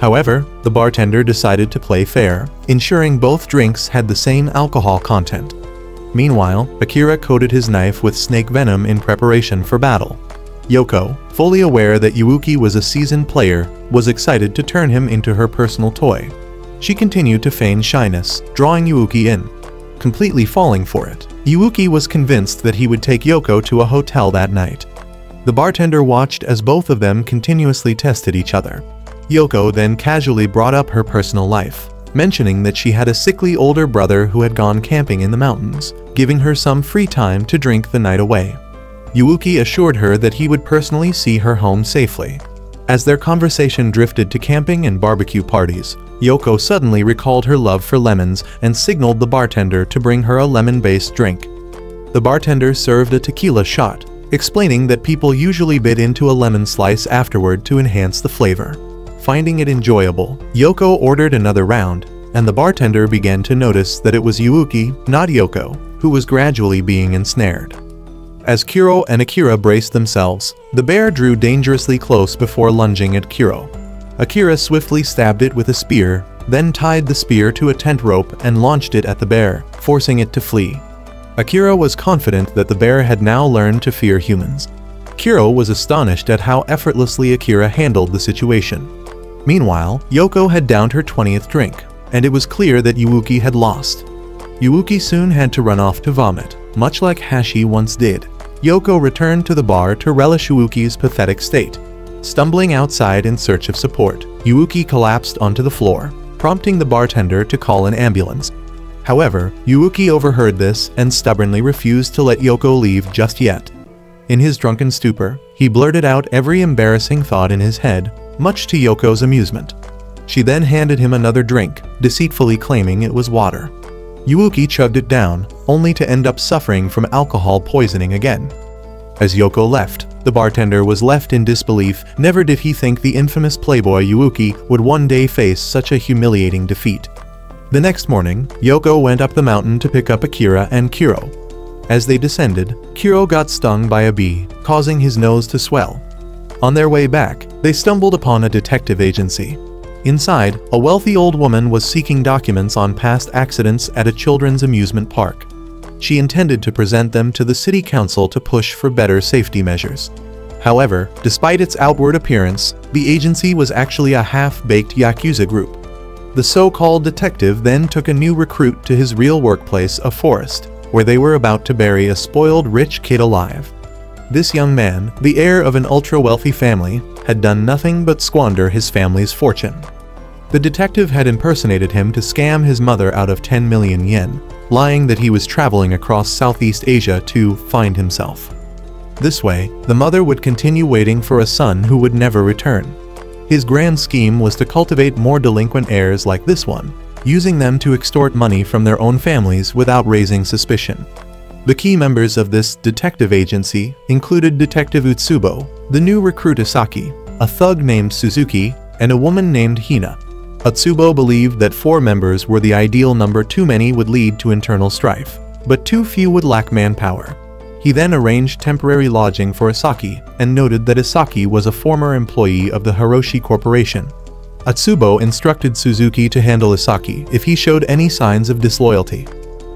However, the bartender decided to play fair, ensuring both drinks had the same alcohol content. Meanwhile, Akira coated his knife with snake venom in preparation for battle. Yoko, fully aware that Yuuki was a seasoned player, was excited to turn him into her personal toy. She continued to feign shyness, drawing Yuuki in, completely falling for it. Yuuki was convinced that he would take Yoko to a hotel that night. The bartender watched as both of them continuously tested each other. Yoko then casually brought up her personal life, mentioning that she had a sickly older brother who had gone camping in the mountains, giving her some free time to drink the night away. Yuuki assured her that he would personally see her home safely. As their conversation drifted to camping and barbecue parties, Yoko suddenly recalled her love for lemons and signaled the bartender to bring her a lemon-based drink. The bartender served a tequila shot, explaining that people usually bit into a lemon slice afterward to enhance the flavor. Finding it enjoyable, Yoko ordered another round, and the bartender began to notice that it was Yuuki, not Yoko, who was gradually being ensnared. As Kuro and Akira braced themselves, the bear drew dangerously close before lunging at Kuro. Akira swiftly stabbed it with a spear, then tied the spear to a tent rope and launched it at the bear, forcing it to flee. Akira was confident that the bear had now learned to fear humans. Kuro was astonished at how effortlessly Akira handled the situation. Meanwhile, Yoko had downed her 20th drink, and it was clear that Yuuki had lost. Yuuki soon had to run off to vomit, much like Hashi once did. Yoko returned to the bar to relish Yuuki's pathetic state. Stumbling outside in search of support, Yuuki collapsed onto the floor, prompting the bartender to call an ambulance. However, Yuuki overheard this and stubbornly refused to let Yoko leave just yet. In his drunken stupor, he blurted out every embarrassing thought in his head, much to Yoko's amusement. She then handed him another drink, deceitfully claiming it was water. Yuuki chugged it down, only to end up suffering from alcohol poisoning again. As Yoko left, the bartender was left in disbelief. Never did he think the infamous playboy Yuuki would one day face such a humiliating defeat. The next morning, Yoko went up the mountain to pick up Akira and Kuro. As they descended, Kuro got stung by a bee, causing his nose to swell. On their way back, they stumbled upon a detective agency. Inside, a wealthy old woman was seeking documents on past accidents at a children's amusement park. She intended to present them to the city council to push for better safety measures. However, despite its outward appearance, the agency was actually a half-baked Yakuza group. The so-called detective then took a new recruit to his real workplace, a forest, where they were about to bury a spoiled rich kid alive. This young man, the heir of an ultra-wealthy family, had done nothing but squander his family's fortune. The detective had impersonated him to scam his mother out of 10 million yen, lying that he was traveling across Southeast Asia to find himself. This way, the mother would continue waiting for a son who would never return. His grand scheme was to cultivate more delinquent heirs like this one, using them to extort money from their own families without raising suspicion. The key members of this detective agency included Detective Utsubo, the new recruit Asaki, a thug named Suzuki, and a woman named Hina. Utsubo believed that 4 members were the ideal number. Too many would lead to internal strife, but too few would lack manpower. He then arranged temporary lodging for Asaki and noted that Asaki was a former employee of the Hiroshi Corporation. Utsubo instructed Suzuki to handle Asaki if he showed any signs of disloyalty.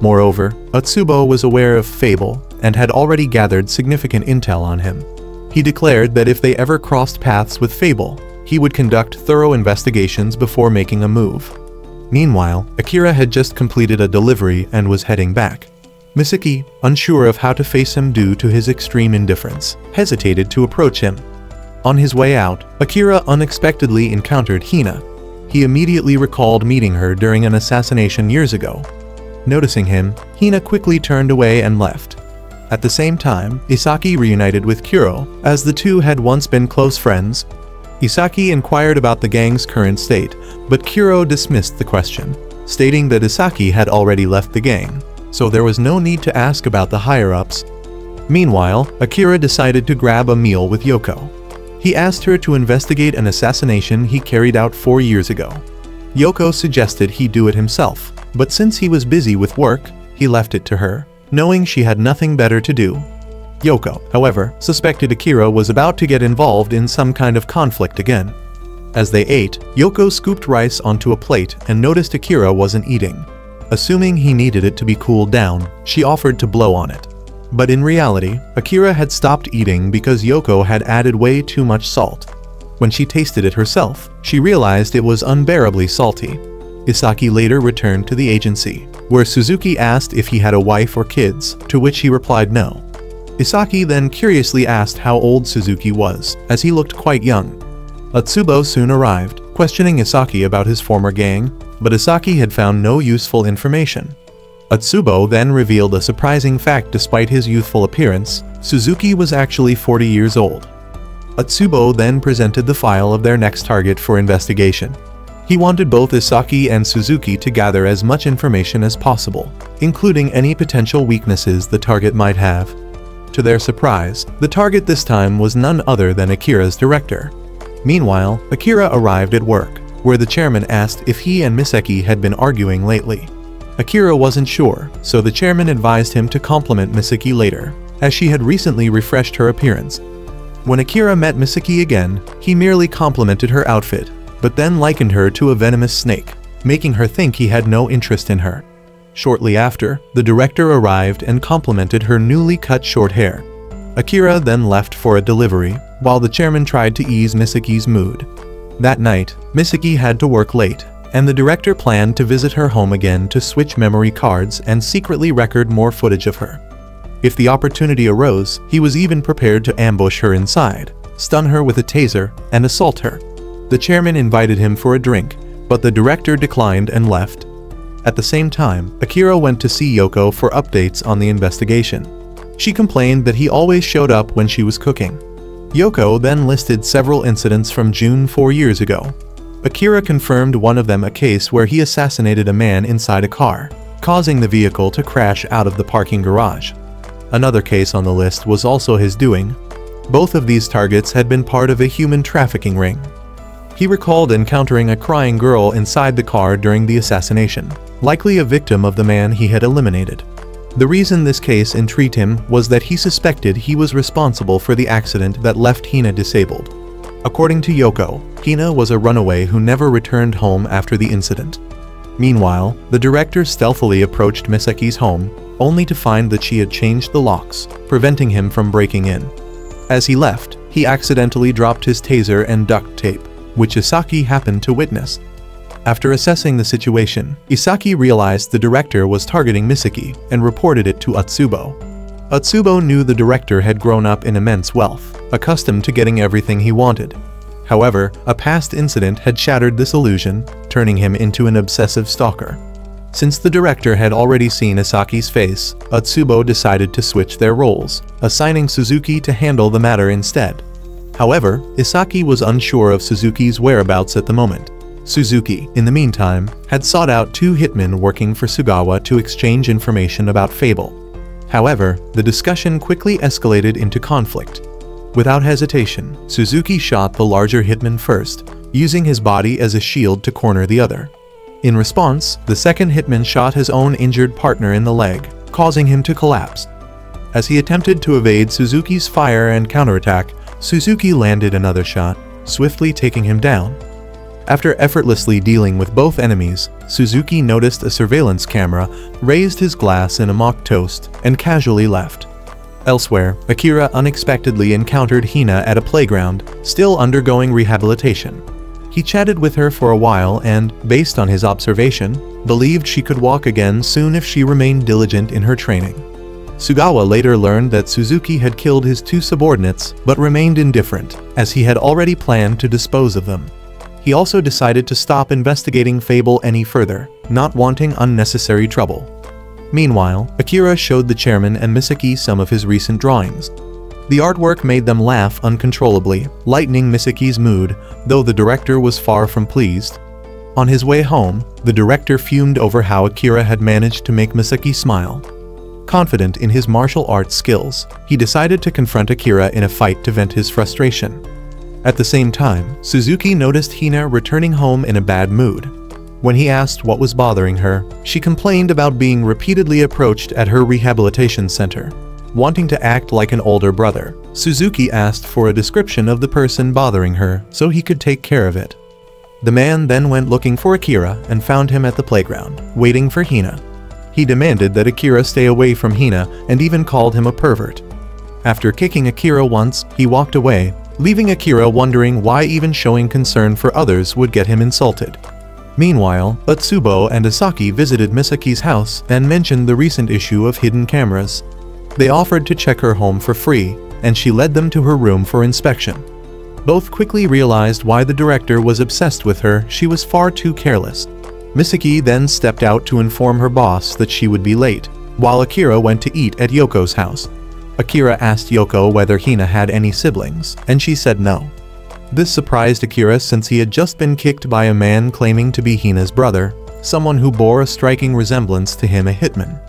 Moreover, Utsubo was aware of Fable and had already gathered significant intel on him. He declared that if they ever crossed paths with Fable, he would conduct thorough investigations before making a move. Meanwhile, Akira had just completed a delivery and was heading back. Misaki, unsure of how to face him due to his extreme indifference, hesitated to approach him. On his way out, Akira unexpectedly encountered Hina. He immediately recalled meeting her during an assassination years ago. Noticing him, Hina quickly turned away and left. At the same time, Isaki reunited with Kuro, as the two had once been close friends. Isaki inquired about the gang's current state, but Kuro dismissed the question, stating that Isaki had already left the gang, so there was no need to ask about the higher-ups. Meanwhile, Akira decided to grab a meal with Yoko. He asked her to investigate an assassination he carried out 4 years ago. Yoko suggested he do it himself, but since he was busy with work, he left it to her, knowing she had nothing better to do. Yoko, however, suspected Akira was about to get involved in some kind of conflict again. As they ate, Yoko scooped rice onto a plate and noticed Akira wasn't eating. Assuming he needed it to be cooled down, she offered to blow on it. But in reality, Akira had stopped eating because Yoko had added way too much salt. When she tasted it herself, she realized it was unbearably salty. Isaki later returned to the agency, where Suzuki asked if he had a wife or kids, to which he replied no. Isaki then curiously asked how old Suzuki was, as he looked quite young. Atsubo soon arrived, questioning Isaki about his former gang, but Isaki had found no useful information. Atsubo then revealed a surprising fact: despite his youthful appearance, Suzuki was actually 40 years old. Atsubo then presented the file of their next target for investigation. He wanted both Isaki and Suzuki to gather as much information as possible, including any potential weaknesses the target might have. To their surprise, the target this time was none other than Akira's director. Meanwhile, Akira arrived at work, where the chairman asked if he and Misaki had been arguing lately. Akira wasn't sure, so the chairman advised him to compliment Misaki later, as she had recently refreshed her appearance. When Akira met Misaki again, he merely complimented her outfit, but then likened her to a venomous snake, making her think he had no interest in her. Shortly after, the director arrived and complimented her newly cut short hair. Akira then left for a delivery, while the chairman tried to ease Misaki's mood. That night, Misaki had to work late, and the director planned to visit her home again to switch memory cards and secretly record more footage of her. If the opportunity arose, he was even prepared to ambush her inside, stun her with a taser, and assault her. The chairman invited him for a drink, but the director declined and left. At the same time, Akira went to see Yoko for updates on the investigation. She complained that he always showed up when she was cooking. Yoko then listed several incidents from June 4 years ago. Akira confirmed one of them, a case where he assassinated a man inside a car, causing the vehicle to crash out of the parking garage. Another case on the list was also his doing. Both of these targets had been part of a human trafficking ring. He recalled encountering a crying girl inside the car during the assassination, likely a victim of the man he had eliminated. The reason this case intrigued him was that he suspected he was responsible for the accident that left Hina disabled. According to Yoko, Hina was a runaway who never returned home after the incident. Meanwhile, the director stealthily approached Misaki's home, only to find that she had changed the locks, preventing him from breaking in. As he left, he accidentally dropped his taser and duct tape, which Isaki happened to witness. After assessing the situation, Isaki realized the director was targeting Misaki and reported it to Atsubo. Atsubo knew the director had grown up in immense wealth, accustomed to getting everything he wanted. However, a past incident had shattered this illusion, turning him into an obsessive stalker. Since the director had already seen Isaki's face, Atsubo decided to switch their roles, assigning Suzuki to handle the matter instead. However, Isaki was unsure of Suzuki's whereabouts at the moment. Suzuki, in the meantime, had sought out 2 hitmen working for Sugawa to exchange information about Fable. However, the discussion quickly escalated into conflict. Without hesitation, Suzuki shot the larger hitman first, using his body as a shield to corner the other. In response, the second hitman shot his own injured partner in the leg, causing him to collapse. As he attempted to evade Suzuki's fire and counterattack, Suzuki landed another shot, swiftly taking him down. After effortlessly dealing with both enemies, Suzuki noticed a surveillance camera, raised his glass in a mock toast, and casually left. Elsewhere, Akira unexpectedly encountered Hina at a playground, still undergoing rehabilitation. He chatted with her for a while and, based on his observation, believed she could walk again soon if she remained diligent in her training. Sugawa later learned that Suzuki had killed his 2 subordinates but remained indifferent, as he had already planned to dispose of them. He also decided to stop investigating Fable any further, not wanting unnecessary trouble. Meanwhile, Akira showed the chairman and Misaki some of his recent drawings. The artwork made them laugh uncontrollably, lightening Misaki's mood, though the director was far from pleased. On his way home, the director fumed over how Akira had managed to make Misaki smile. Confident in his martial arts skills, he decided to confront Akira in a fight to vent his frustration. At the same time, Suzuki noticed Hina returning home in a bad mood. When he asked what was bothering her, she complained about being repeatedly approached at her rehabilitation center. Wanting to act like an older brother, Suzuki asked for a description of the person bothering her so he could take care of it. The man then went looking for Akira and found him at the playground, waiting for Hina. He demanded that Akira stay away from Hina and even called him a pervert. After kicking Akira once, he walked away, leaving Akira wondering why even showing concern for others would get him insulted. Meanwhile, Utsubo and Asaki visited Misaki's house and mentioned the recent issue of hidden cameras. They offered to check her home for free, and she led them to her room for inspection. Both quickly realized why the director was obsessed with her. She was far too careless. Misaki then stepped out to inform her boss that she would be late, while Akira went to eat at Yoko's house. Akira asked Yoko whether Hina had any siblings, and she said no. This surprised Akira since he had just been kicked by a man claiming to be Hina's brother, someone who bore a striking resemblance to him, a hitman.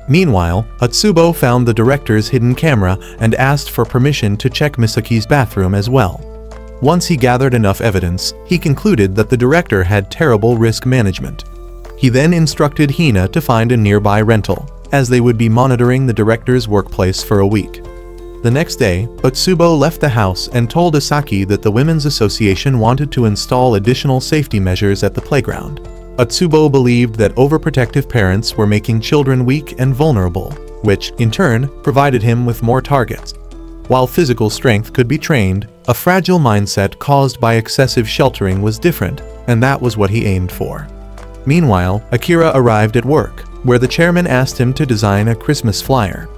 Meanwhile, Utsubo found the director's hidden camera and asked for permission to check Misaki's bathroom as well. Once he gathered enough evidence, he concluded that the director had terrible risk management. He then instructed Hina to find a nearby rental, as they would be monitoring the director's workplace for a week. The next day, Utsubo left the house and told Asaki that the Women's Association wanted to install additional safety measures at the playground. Utsubo believed that overprotective parents were making children weak and vulnerable, which, in turn, provided him with more targets. While physical strength could be trained, a fragile mindset caused by excessive sheltering was different, and that was what he aimed for. Meanwhile, Akira arrived at work, where the chairman asked him to design a Christmas flyer.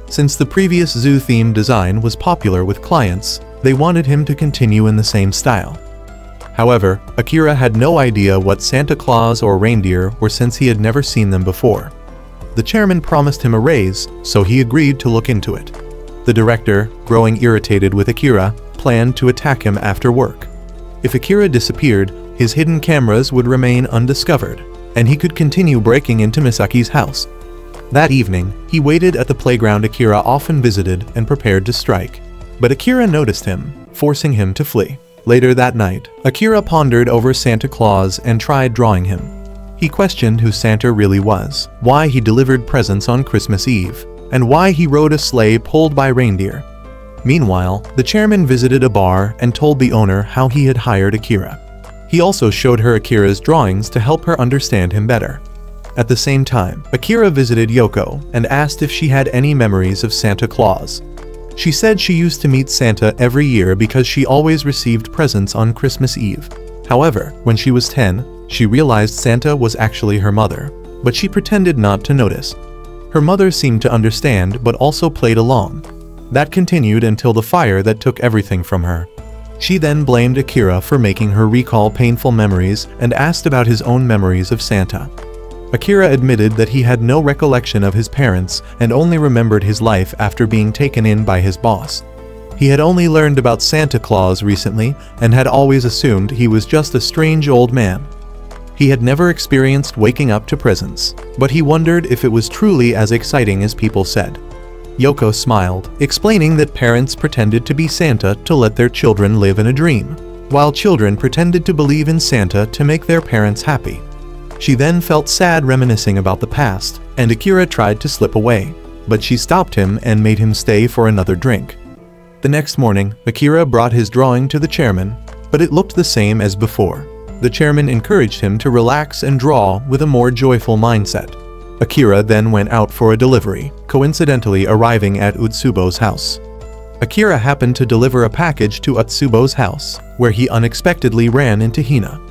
Since the previous zoo-themed design was popular with clients, they wanted him to continue in the same style. However, Akira had no idea what Santa Claus or reindeer were since he had never seen them before. The chairman promised him a raise, so he agreed to look into it. The director, growing irritated with Akira, planned to attack him after work. If Akira disappeared, his hidden cameras would remain undiscovered, and he could continue breaking into Misaki's house. That evening, he waited at the playground Akira often visited and prepared to strike. But Akira noticed him, forcing him to flee. Later that night, Akira pondered over Santa Claus and tried drawing him. He questioned who Santa really was, why he delivered presents on Christmas Eve, and why he rode a sleigh pulled by reindeer. Meanwhile, the chairman visited a bar and told the owner how he had hired Akira. He also showed her Akira's drawings to help her understand him better. At the same time, Akira visited Yoko and asked if she had any memories of Santa Claus. She said she used to meet Santa every year because she always received presents on Christmas Eve. However, when she was 10, she realized Santa was actually her mother, but she pretended not to notice. Her mother seemed to understand but also played along. That continued until the fire that took everything from her. She then blamed Akira for making her recall painful memories and asked about his own memories of Santa. Akira admitted that he had no recollection of his parents and only remembered his life after being taken in by his boss. He had only learned about Santa Claus recently and had always assumed he was just a strange old man. He had never experienced waking up to presents, but he wondered if it was truly as exciting as people said. Yoko smiled, explaining that parents pretended to be Santa to let their children live in a dream, while children pretended to believe in Santa to make their parents happy. She then felt sad reminiscing about the past, and Akira tried to slip away, but she stopped him and made him stay for another drink. The next morning, Akira brought his drawing to the chairman, but it looked the same as before. The chairman encouraged him to relax and draw with a more joyful mindset. Akira then went out for a delivery, coincidentally arriving at Utsubo's house. Akira happened to deliver a package to Utsubo's house, where he unexpectedly ran into Hina.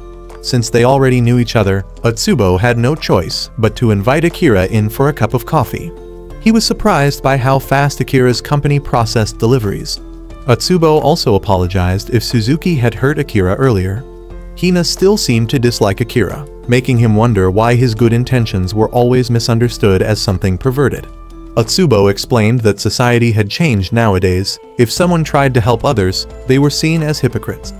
Since they already knew each other, Utsubo had no choice but to invite Akira in for a cup of coffee. He was surprised by how fast Akira's company processed deliveries. Utsubo also apologized if Suzuki had hurt Akira earlier. Hina still seemed to dislike Akira, making him wonder why his good intentions were always misunderstood as something perverted. Utsubo explained that society had changed nowadays. If someone tried to help others, they were seen as hypocrites.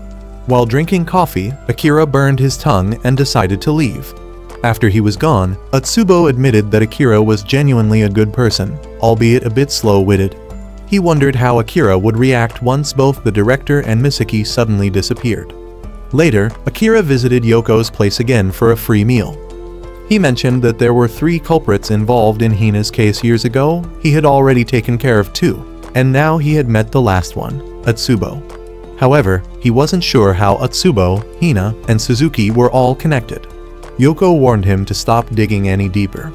While drinking coffee, Akira burned his tongue and decided to leave. After he was gone, Utsubo admitted that Akira was genuinely a good person, albeit a bit slow-witted. He wondered how Akira would react once both the director and Misaki suddenly disappeared. Later, Akira visited Yoko's place again for a free meal. He mentioned that there were 3 culprits involved in Hina's case years ago. He had already taken care of 2, and now he had met the last one, Utsubo. However, he wasn't sure how Utsubo, Hina, and Suzuki were all connected. Yoko warned him to stop digging any deeper.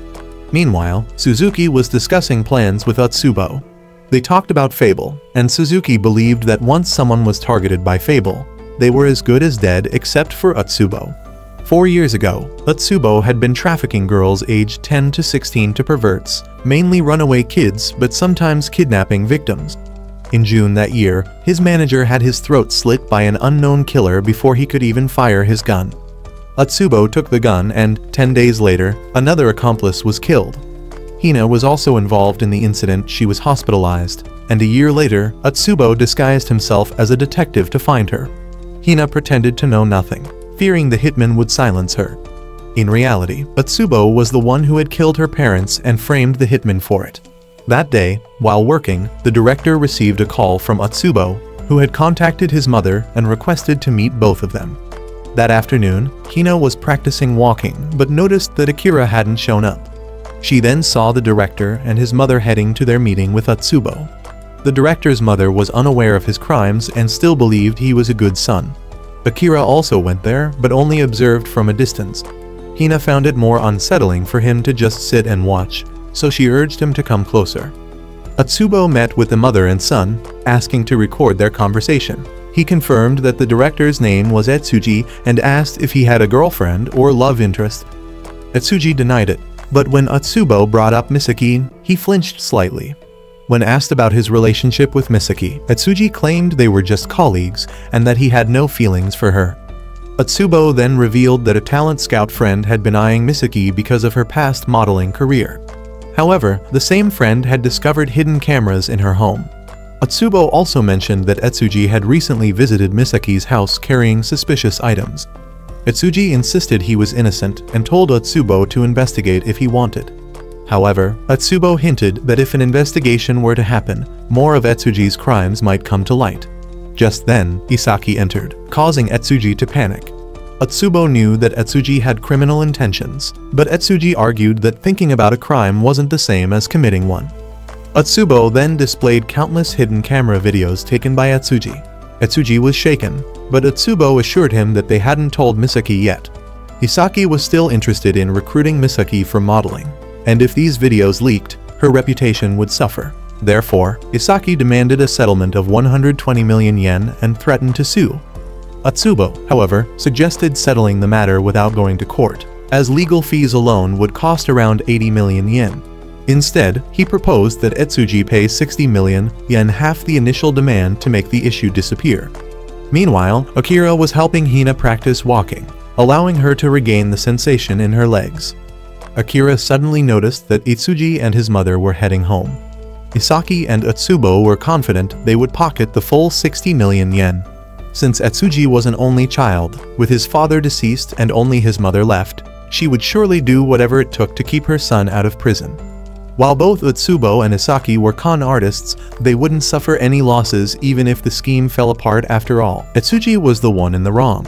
Meanwhile, Suzuki was discussing plans with Utsubo. They talked about Fable, and Suzuki believed that once someone was targeted by Fable, they were as good as dead except for Utsubo. 4 years ago, Utsubo had been trafficking girls aged 10 to 16 to perverts, mainly runaway kids but sometimes kidnapping victims. In June that year, his manager had his throat slit by an unknown killer before he could even fire his gun. Utsubo took the gun and, 10 days later, another accomplice was killed. Hina was also involved in the incident. She was hospitalized, and a year later, Utsubo disguised himself as a detective to find her. Hina pretended to know nothing, fearing the hitman would silence her. In reality, Utsubo was the one who had killed her parents and framed the hitman for it. That day, while working, the director received a call from Utsubo, who had contacted his mother and requested to meet both of them. That afternoon, Hina was practicing walking but noticed that Akira hadn't shown up. She then saw the director and his mother heading to their meeting with Utsubo. The director's mother was unaware of his crimes and still believed he was a good son. Akira also went there, but only observed from a distance. Hina found it more unsettling for him to just sit and watch, so she urged him to come closer. Utsubo met with the mother and son, asking to record their conversation. He confirmed that the director's name was Etsuji and asked if he had a girlfriend or love interest. Etsuji denied it, but when Utsubo brought up Misaki, he flinched slightly. When asked about his relationship with Misaki, Etsuji claimed they were just colleagues and that he had no feelings for her. Utsubo then revealed that a talent scout friend had been eyeing Misaki because of her past modeling career. However, the same friend had discovered hidden cameras in her home. Utsubo also mentioned that Etsuji had recently visited Misaki's house carrying suspicious items. Etsuji insisted he was innocent and told Utsubo to investigate if he wanted. However, Utsubo hinted that if an investigation were to happen, more of Etsuji's crimes might come to light. Just then, Isaki entered, causing Etsuji to panic. Utsubo knew that Etsuji had criminal intentions, but Etsuji argued that thinking about a crime wasn't the same as committing one. Utsubo then displayed countless hidden camera videos taken by Etsuji. Etsuji was shaken, but Utsubo assured him that they hadn't told Misaki yet. Isaki was still interested in recruiting Misaki for modeling, and if these videos leaked, her reputation would suffer. Therefore, Isaki demanded a settlement of 120 million yen and threatened to sue. Utsubo, however, suggested settling the matter without going to court, as legal fees alone would cost around 80 million yen. Instead, he proposed that Etsuji pay 60 million yen, half the initial demand, to make the issue disappear. Meanwhile, Akira was helping Hina practice walking, allowing her to regain the sensation in her legs. Akira suddenly noticed that Etsuji and his mother were heading home. Isaki and Utsubo were confident they would pocket the full 60 million yen. Since Etsuji was an only child, with his father deceased and only his mother left, she would surely do whatever it took to keep her son out of prison. While both Utsubo and Isaki were con artists, they wouldn't suffer any losses even if the scheme fell apart after all. Etsuji was the one in the wrong.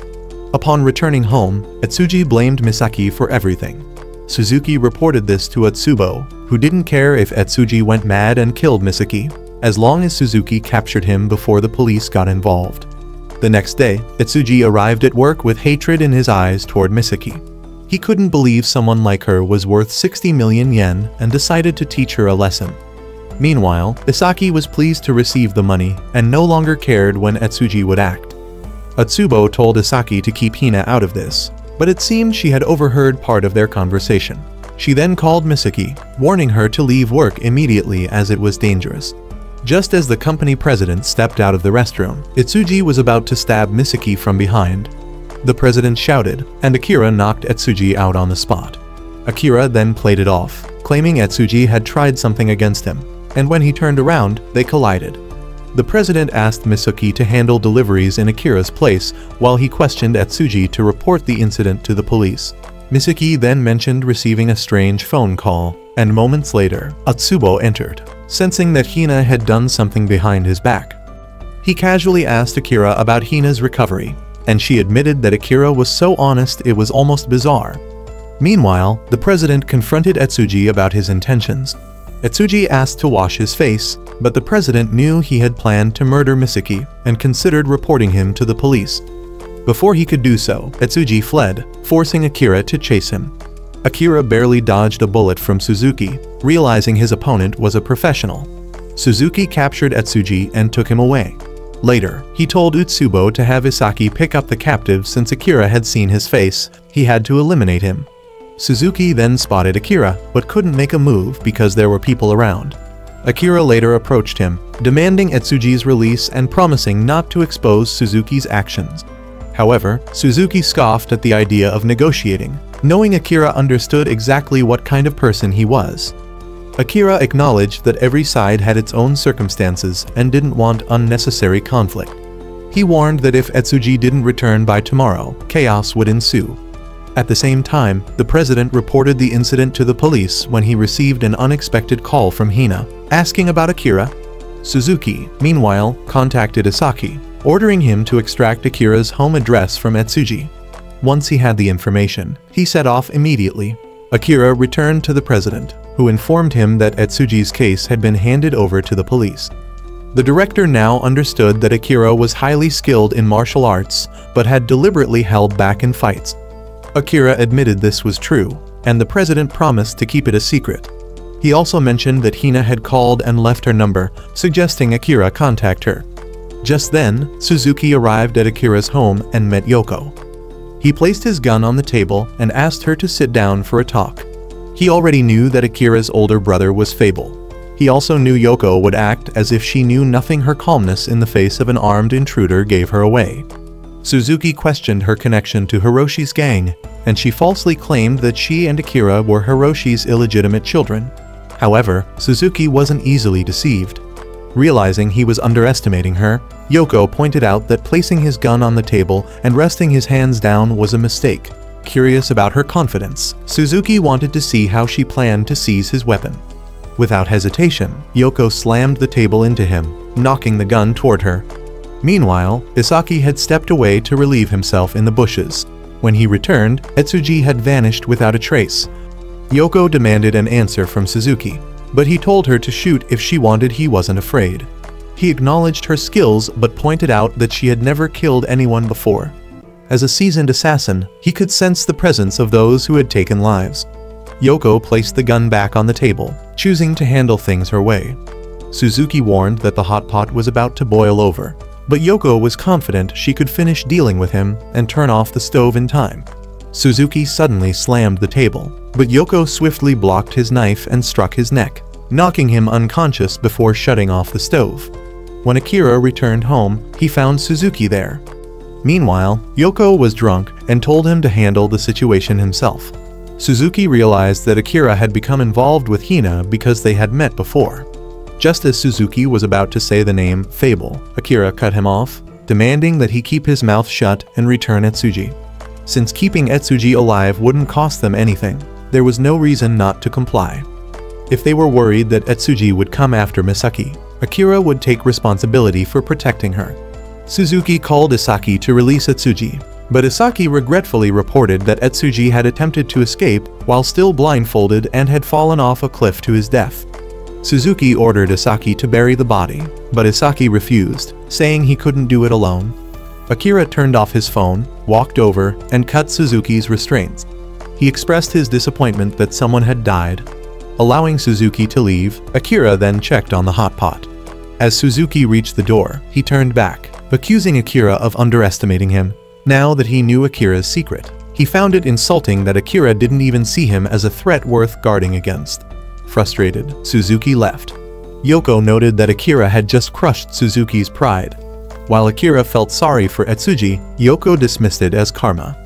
Upon returning home, Etsuji blamed Misaki for everything. Suzuki reported this to Utsubo, who didn't care if Etsuji went mad and killed Misaki, as long as Suzuki captured him before the police got involved. The next day, Etsuji arrived at work with hatred in his eyes toward Misaki. He couldn't believe someone like her was worth 60 million yen and decided to teach her a lesson. Meanwhile, Isaki was pleased to receive the money and no longer cared when Etsuji would act. Atsubo told Isaki to keep Hina out of this, but it seemed she had overheard part of their conversation. She then called Misaki, warning her to leave work immediately as it was dangerous. Just as the company president stepped out of the restroom, Etsuji was about to stab Misaki from behind. The president shouted, and Akira knocked Etsuji out on the spot. Akira then played it off, claiming Etsuji had tried something against him, and when he turned around, they collided. The president asked Misaki to handle deliveries in Akira's place while he questioned Etsuji to report the incident to the police. Misaki then mentioned receiving a strange phone call, and moments later, Atsubo entered, sensing that Hina had done something behind his back. He casually asked Akira about Hina's recovery, and she admitted that Akira was so honest it was almost bizarre. Meanwhile, the president confronted Etsuji about his intentions. Etsuji asked to wash his face, but the president knew he had planned to murder Misaki and considered reporting him to the police. Before he could do so, Etsuji fled, forcing Akira to chase him. Akira barely dodged a bullet from Suzuki, realizing his opponent was a professional. Suzuki captured Etsuji and took him away. Later, he told Utsubo to have Isaki pick up the captive since Akira had seen his face, he had to eliminate him. Suzuki then spotted Akira, but couldn't make a move because there were people around. Akira later approached him, demanding Etsuji's release and promising not to expose Suzuki's actions. However, Suzuki scoffed at the idea of negotiating, knowing Akira understood exactly what kind of person he was. Akira acknowledged that every side had its own circumstances and didn't want unnecessary conflict. He warned that if Etsuji didn't return by tomorrow, chaos would ensue. At the same time, the president reported the incident to the police when he received an unexpected call from Hina, asking about Akira. Suzuki, meanwhile, contacted Isaki, ordering him to extract Akira's home address from Etsuji. Once he had the information, he set off immediately. Akira returned to the president, who informed him that Etsuji's case had been handed over to the police. The director now understood that Akira was highly skilled in martial arts, but had deliberately held back in fights. Akira admitted this was true, and the president promised to keep it a secret. He also mentioned that Hina had called and left her number, suggesting Akira contact her. Just then, Suzuki arrived at Akira's home and met Yoko. He placed his gun on the table and asked her to sit down for a talk. He already knew that Akira's older brother was Fable. He also knew Yoko would act as if she knew nothing. Her calmness in the face of an armed intruder gave her away. Suzuki questioned her connection to Hiroshi's gang, and she falsely claimed that she and Akira were Hiroshi's illegitimate children. However, Suzuki wasn't easily deceived. Realizing he was underestimating her, Yoko pointed out that placing his gun on the table and resting his hands down was a mistake. Curious about her confidence, Suzuki wanted to see how she planned to seize his weapon. Without hesitation, Yoko slammed the table into him, knocking the gun toward her. Meanwhile, Isaki had stepped away to relieve himself in the bushes. When he returned, Etsuji had vanished without a trace. Yoko demanded an answer from Suzuki, but he told her to shoot if she wanted. He wasn't afraid. He acknowledged her skills but pointed out that she had never killed anyone before. As a seasoned assassin, he could sense the presence of those who had taken lives. Yoko placed the gun back on the table, choosing to handle things her way. Suzuki warned that the hot pot was about to boil over, but Yoko was confident she could finish dealing with him and turn off the stove in time. Suzuki suddenly slammed the table, but Yoko swiftly blocked his knife and struck his neck, knocking him unconscious before shutting off the stove. When Akira returned home, he found Suzuki there. Meanwhile, Yoko was drunk and told him to handle the situation himself. Suzuki realized that Akira had become involved with Hina because they had met before. Just as Suzuki was about to say the name Fable, Akira cut him off, demanding that he keep his mouth shut and return Etsuji. Since keeping Etsuji alive wouldn't cost them anything, there was no reason not to comply. If they were worried that Etsuji would come after Misaki, Akira would take responsibility for protecting her. Suzuki called Isaki to release Etsuji, but Isaki regretfully reported that Etsuji had attempted to escape while still blindfolded and had fallen off a cliff to his death. Suzuki ordered Isaki to bury the body, but Isaki refused, saying he couldn't do it alone. Akira turned off his phone, walked over, and cut Suzuki's restraints. He expressed his disappointment that someone had died. Allowing Suzuki to leave, Akira then checked on the hot pot. As Suzuki reached the door, he turned back, accusing Akira of underestimating him. Now that he knew Akira's secret, he found it insulting that Akira didn't even see him as a threat worth guarding against. Frustrated, Suzuki left. Yoko noted that Akira had just crushed Suzuki's pride. While Akira felt sorry for Etsuji, Yoko dismissed it as karma.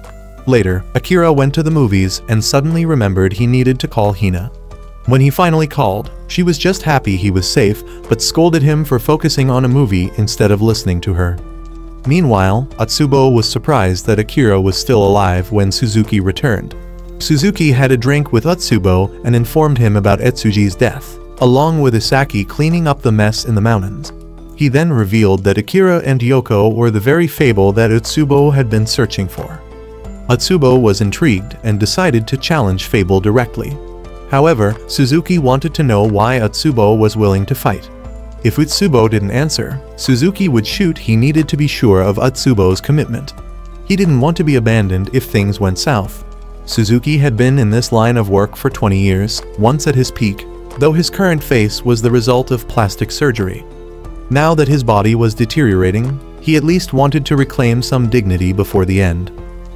Later, Akira went to the movies and suddenly remembered he needed to call Hina. When he finally called, she was just happy he was safe, but scolded him for focusing on a movie instead of listening to her. Meanwhile, Atsubo was surprised that Akira was still alive when Suzuki returned. Suzuki had a drink with Atsubo and informed him about Etsuji's death, along with Isaki cleaning up the mess in the mountains. He then revealed that Akira and Yoko were the very fable that Atsubo had been searching for. Atsubo was intrigued and decided to challenge Fable directly. However, Suzuki wanted to know why Atsubo was willing to fight. If Atsubo didn't answer, Suzuki would shoot. He needed to be sure of Atsubo's commitment. He didn't want to be abandoned if things went south. Suzuki had been in this line of work for 20 years, once at his peak, though his current face was the result of plastic surgery. Now that his body was deteriorating, he at least wanted to reclaim some dignity before the end.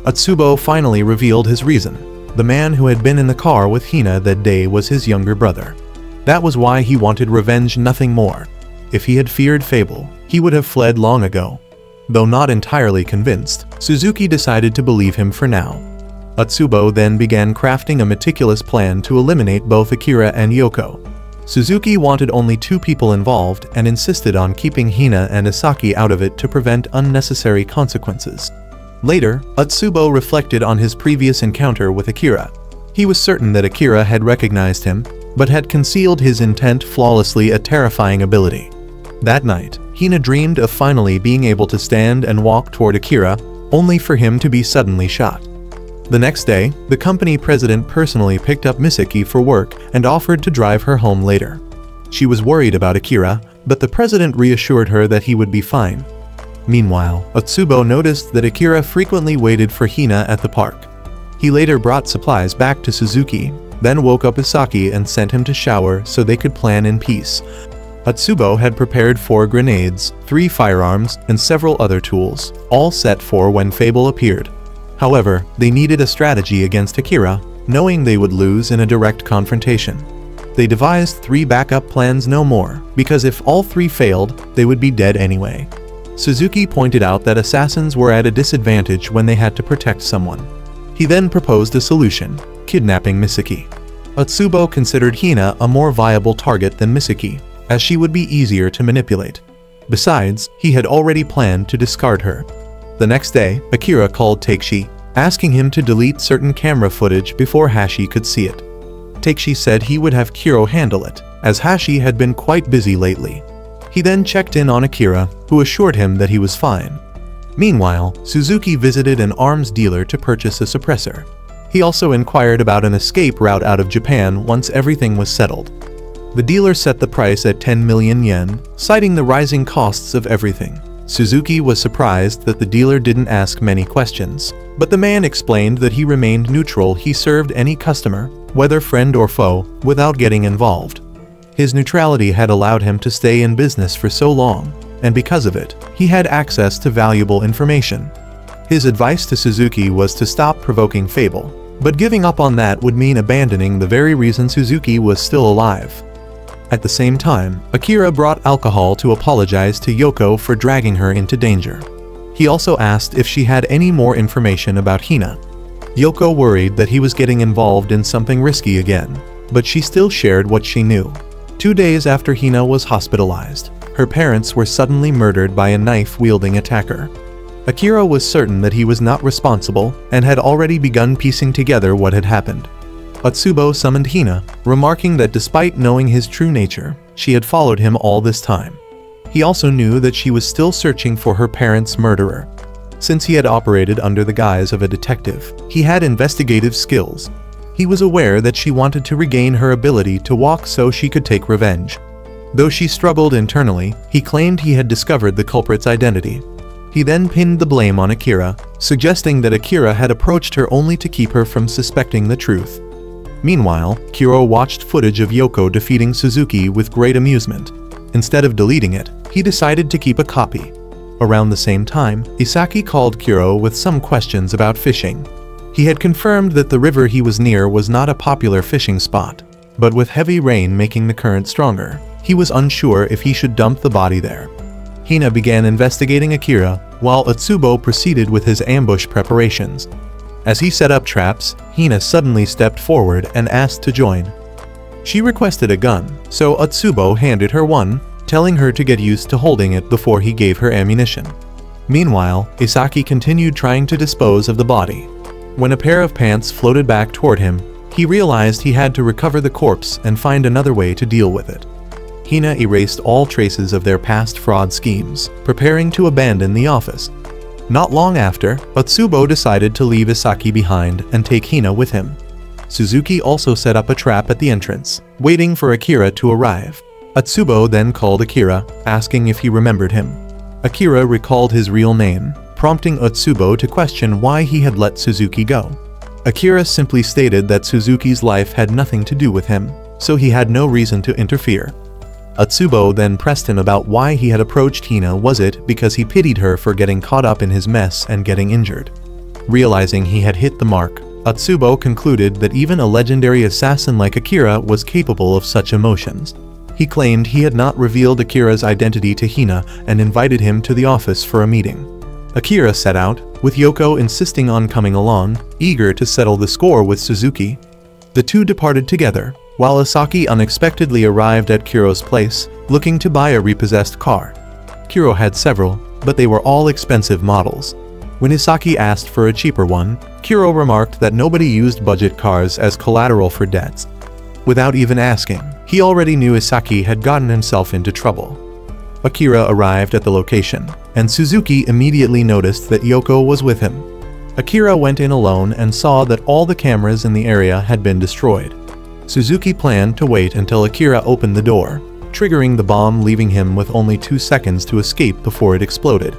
Atsubo finally revealed his reason. The man who had been in the car with Hina that day was his younger brother. That was why he wanted revenge, nothing more. If he had feared Fable, he would have fled long ago. Though not entirely convinced, Suzuki decided to believe him for now. Atsubo then began crafting a meticulous plan to eliminate both Akira and Yoko. Suzuki wanted only 2 people involved and insisted on keeping Hina and Isaki out of it to prevent unnecessary consequences. Later, Atsubo reflected on his previous encounter with Akira. He was certain that Akira had recognized him, but had concealed his intent flawlessly, a terrifying ability. That night, Hina dreamed of finally being able to stand and walk toward Akira, only for him to be suddenly shot. The next day, the company president personally picked up Misaki for work and offered to drive her home later. She was worried about Akira, but the president reassured her that he would be fine. Meanwhile, Atsubo noticed that Akira frequently waited for Hina at the park. He later brought supplies back to Suzuki, then woke up Isaki and sent him to shower so they could plan in peace. Atsubo had prepared 4 grenades, 3 firearms, and several other tools, all set for when Fable appeared. However, they needed a strategy against Akira, knowing they would lose in a direct confrontation. They devised 3 backup plans, no more, because if all 3 failed, they would be dead anyway. Suzuki pointed out that assassins were at a disadvantage when they had to protect someone. He then proposed a solution: kidnapping Misaki. Atsubo considered Hina a more viable target than Misaki, as she would be easier to manipulate. Besides, he had already planned to discard her. The next day, Akira called Takeshi, asking him to delete certain camera footage before Hashi could see it. Takeshi said he would have Kiro handle it, as Hashi had been quite busy lately. He then checked in on Akira, who assured him that he was fine. Meanwhile, Suzuki visited an arms dealer to purchase a suppressor. He also inquired about an escape route out of Japan once everything was settled. The dealer set the price at 10 million yen, citing the rising costs of everything. Suzuki was surprised that the dealer didn't ask many questions, but the man explained that he remained neutral. He served any customer, whether friend or foe, without getting involved. His neutrality had allowed him to stay in business for so long, and because of it, he had access to valuable information. His advice to Suzuki was to stop provoking Fable, but giving up on that would mean abandoning the very reason Suzuki was still alive. At the same time, Akira brought alcohol to apologize to Yoko for dragging her into danger. He also asked if she had any more information about Hina. Yoko worried that he was getting involved in something risky again, but she still shared what she knew. 2 days after Hina was hospitalized, her parents were suddenly murdered by a knife-wielding attacker. Akira was certain that he was not responsible and had already begun piecing together what had happened. Atsubo summoned Hina, remarking that despite knowing his true nature, she had followed him all this time. He also knew that she was still searching for her parents' murderer. Since he had operated under the guise of a detective, he had investigative skills. He was aware that she wanted to regain her ability to walk so she could take revenge. Though she struggled internally, he claimed he had discovered the culprit's identity. He then pinned the blame on Akira, suggesting that Akira had approached her only to keep her from suspecting the truth. Meanwhile, Kiro watched footage of Yoko defeating Suzuki with great amusement. Instead of deleting it, he decided to keep a copy. Around the same time, Isaki called Kiro with some questions about fishing. He had confirmed that the river he was near was not a popular fishing spot, but with heavy rain making the current stronger, he was unsure if he should dump the body there. Hina began investigating Akira, while Atsubo proceeded with his ambush preparations. As he set up traps, Hina suddenly stepped forward and asked to join. She requested a gun, so Atsubo handed her one, telling her to get used to holding it before he gave her ammunition. Meanwhile, Isaki continued trying to dispose of the body. When a pair of pants floated back toward him, he realized he had to recover the corpse and find another way to deal with it. Hina erased all traces of their past fraud schemes, preparing to abandon the office. Not long after, Atsubo decided to leave Isaki behind and take Hina with him. Suzuki also set up a trap at the entrance, waiting for Akira to arrive. Atsubo then called Akira, asking if he remembered him. Akira recalled his real name, prompting Atsubo to question why he had let Suzuki go. Akira simply stated that Suzuki's life had nothing to do with him, so he had no reason to interfere. Atsubo then pressed him about why he had approached Hina. Was it because he pitied her for getting caught up in his mess and getting injured? Realizing he had hit the mark, Atsubo concluded that even a legendary assassin like Akira was capable of such emotions. He claimed he had not revealed Akira's identity to Hina and invited him to the office for a meeting. Akira set out, with Yoko insisting on coming along, eager to settle the score with Suzuki. The two departed together, while Isaki unexpectedly arrived at Kiro's place, looking to buy a repossessed car. Kiro had several, but they were all expensive models. When Isaki asked for a cheaper one, Kiro remarked that nobody used budget cars as collateral for debts. Without even asking, he already knew Isaki had gotten himself into trouble. Akira arrived at the location, and Suzuki immediately noticed that Yoko was with him. Akira went in alone and saw that all the cameras in the area had been destroyed. Suzuki planned to wait until Akira opened the door, triggering the bomb, leaving him with only 2 seconds to escape before it exploded.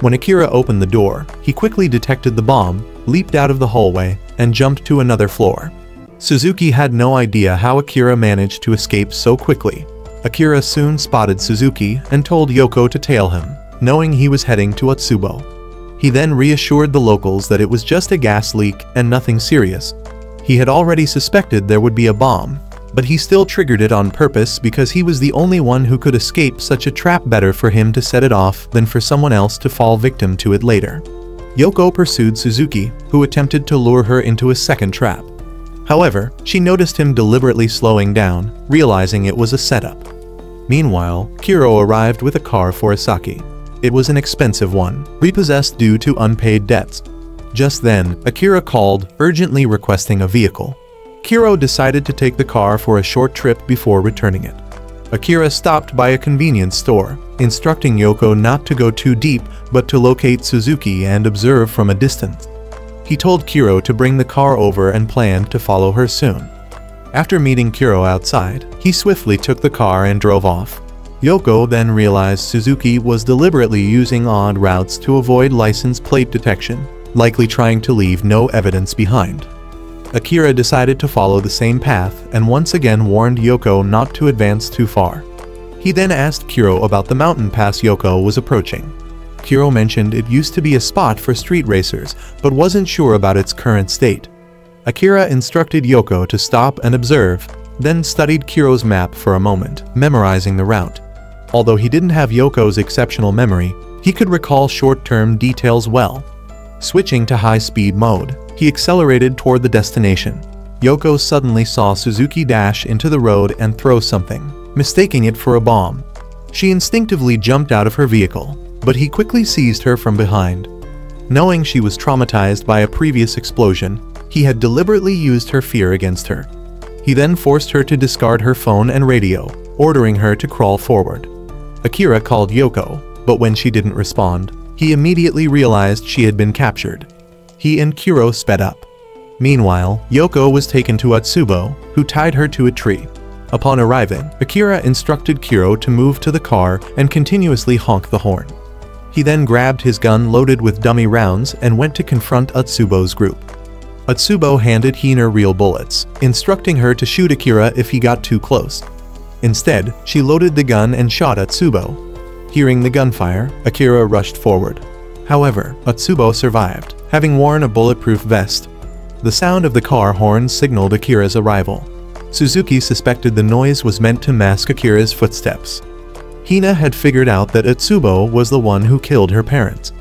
When Akira opened the door, he quickly detected the bomb, leaped out of the hallway, and jumped to another floor. Suzuki had no idea how Akira managed to escape so quickly. Akira soon spotted Suzuki and told Yoko to tail him, knowing he was heading to Atsubo. He then reassured the locals that it was just a gas leak and nothing serious. He had already suspected there would be a bomb, but he still triggered it on purpose because he was the only one who could escape such a trap. Better for him to set it off than for someone else to fall victim to it later. Yoko pursued Suzuki, who attempted to lure her into a second trap. However, she noticed him deliberately slowing down, realizing it was a setup. Meanwhile, Kiro arrived with a car for Isaki. It was an expensive one, repossessed due to unpaid debts. Just then, Akira called, urgently requesting a vehicle. Kiro decided to take the car for a short trip before returning it. Akira stopped by a convenience store, instructing Yoko not to go too deep but to locate Suzuki and observe from a distance. He told Kiro to bring the car over and planned to follow her soon. After meeting Kiro outside, he swiftly took the car and drove off. Yoko then realized Suzuki was deliberately using odd routes to avoid license plate detection, likely trying to leave no evidence behind. Akira decided to follow the same path and once again warned Yoko not to advance too far. He then asked Kiro about the mountain pass Yoko was approaching. Kiro mentioned it used to be a spot for street racers, but wasn't sure about its current state. Akira instructed Yoko to stop and observe, then studied Kiro's map for a moment, memorizing the route. Although he didn't have Yoko's exceptional memory, he could recall short-term details well. Switching to high-speed mode, he accelerated toward the destination. Yoko suddenly saw Suzuki dash into the road and throw something, mistaking it for a bomb. She instinctively jumped out of her vehicle, but he quickly seized her from behind. Knowing she was traumatized by a previous explosion, he had deliberately used her fear against her. He then forced her to discard her phone and radio, ordering her to crawl forward. Akira called Yoko, but when she didn't respond, he immediately realized she had been captured. He and Kiro sped up. Meanwhile, Yoko was taken to Atsubo, who tied her to a tree. Upon arriving, Akira instructed Kiro to move to the car and continuously honk the horn. He then grabbed his gun loaded with dummy rounds and went to confront Atsubo's group. Atsubo handed Hina real bullets, instructing her to shoot Akira if he got too close. Instead, she loaded the gun and shot Atsubo. Hearing the gunfire, Akira rushed forward. However, Atsubo survived, having worn a bulletproof vest. The sound of the car horn signaled Akira's arrival. Suzuki suspected the noise was meant to mask Akira's footsteps. Hina had figured out that Atsubo was the one who killed her parents.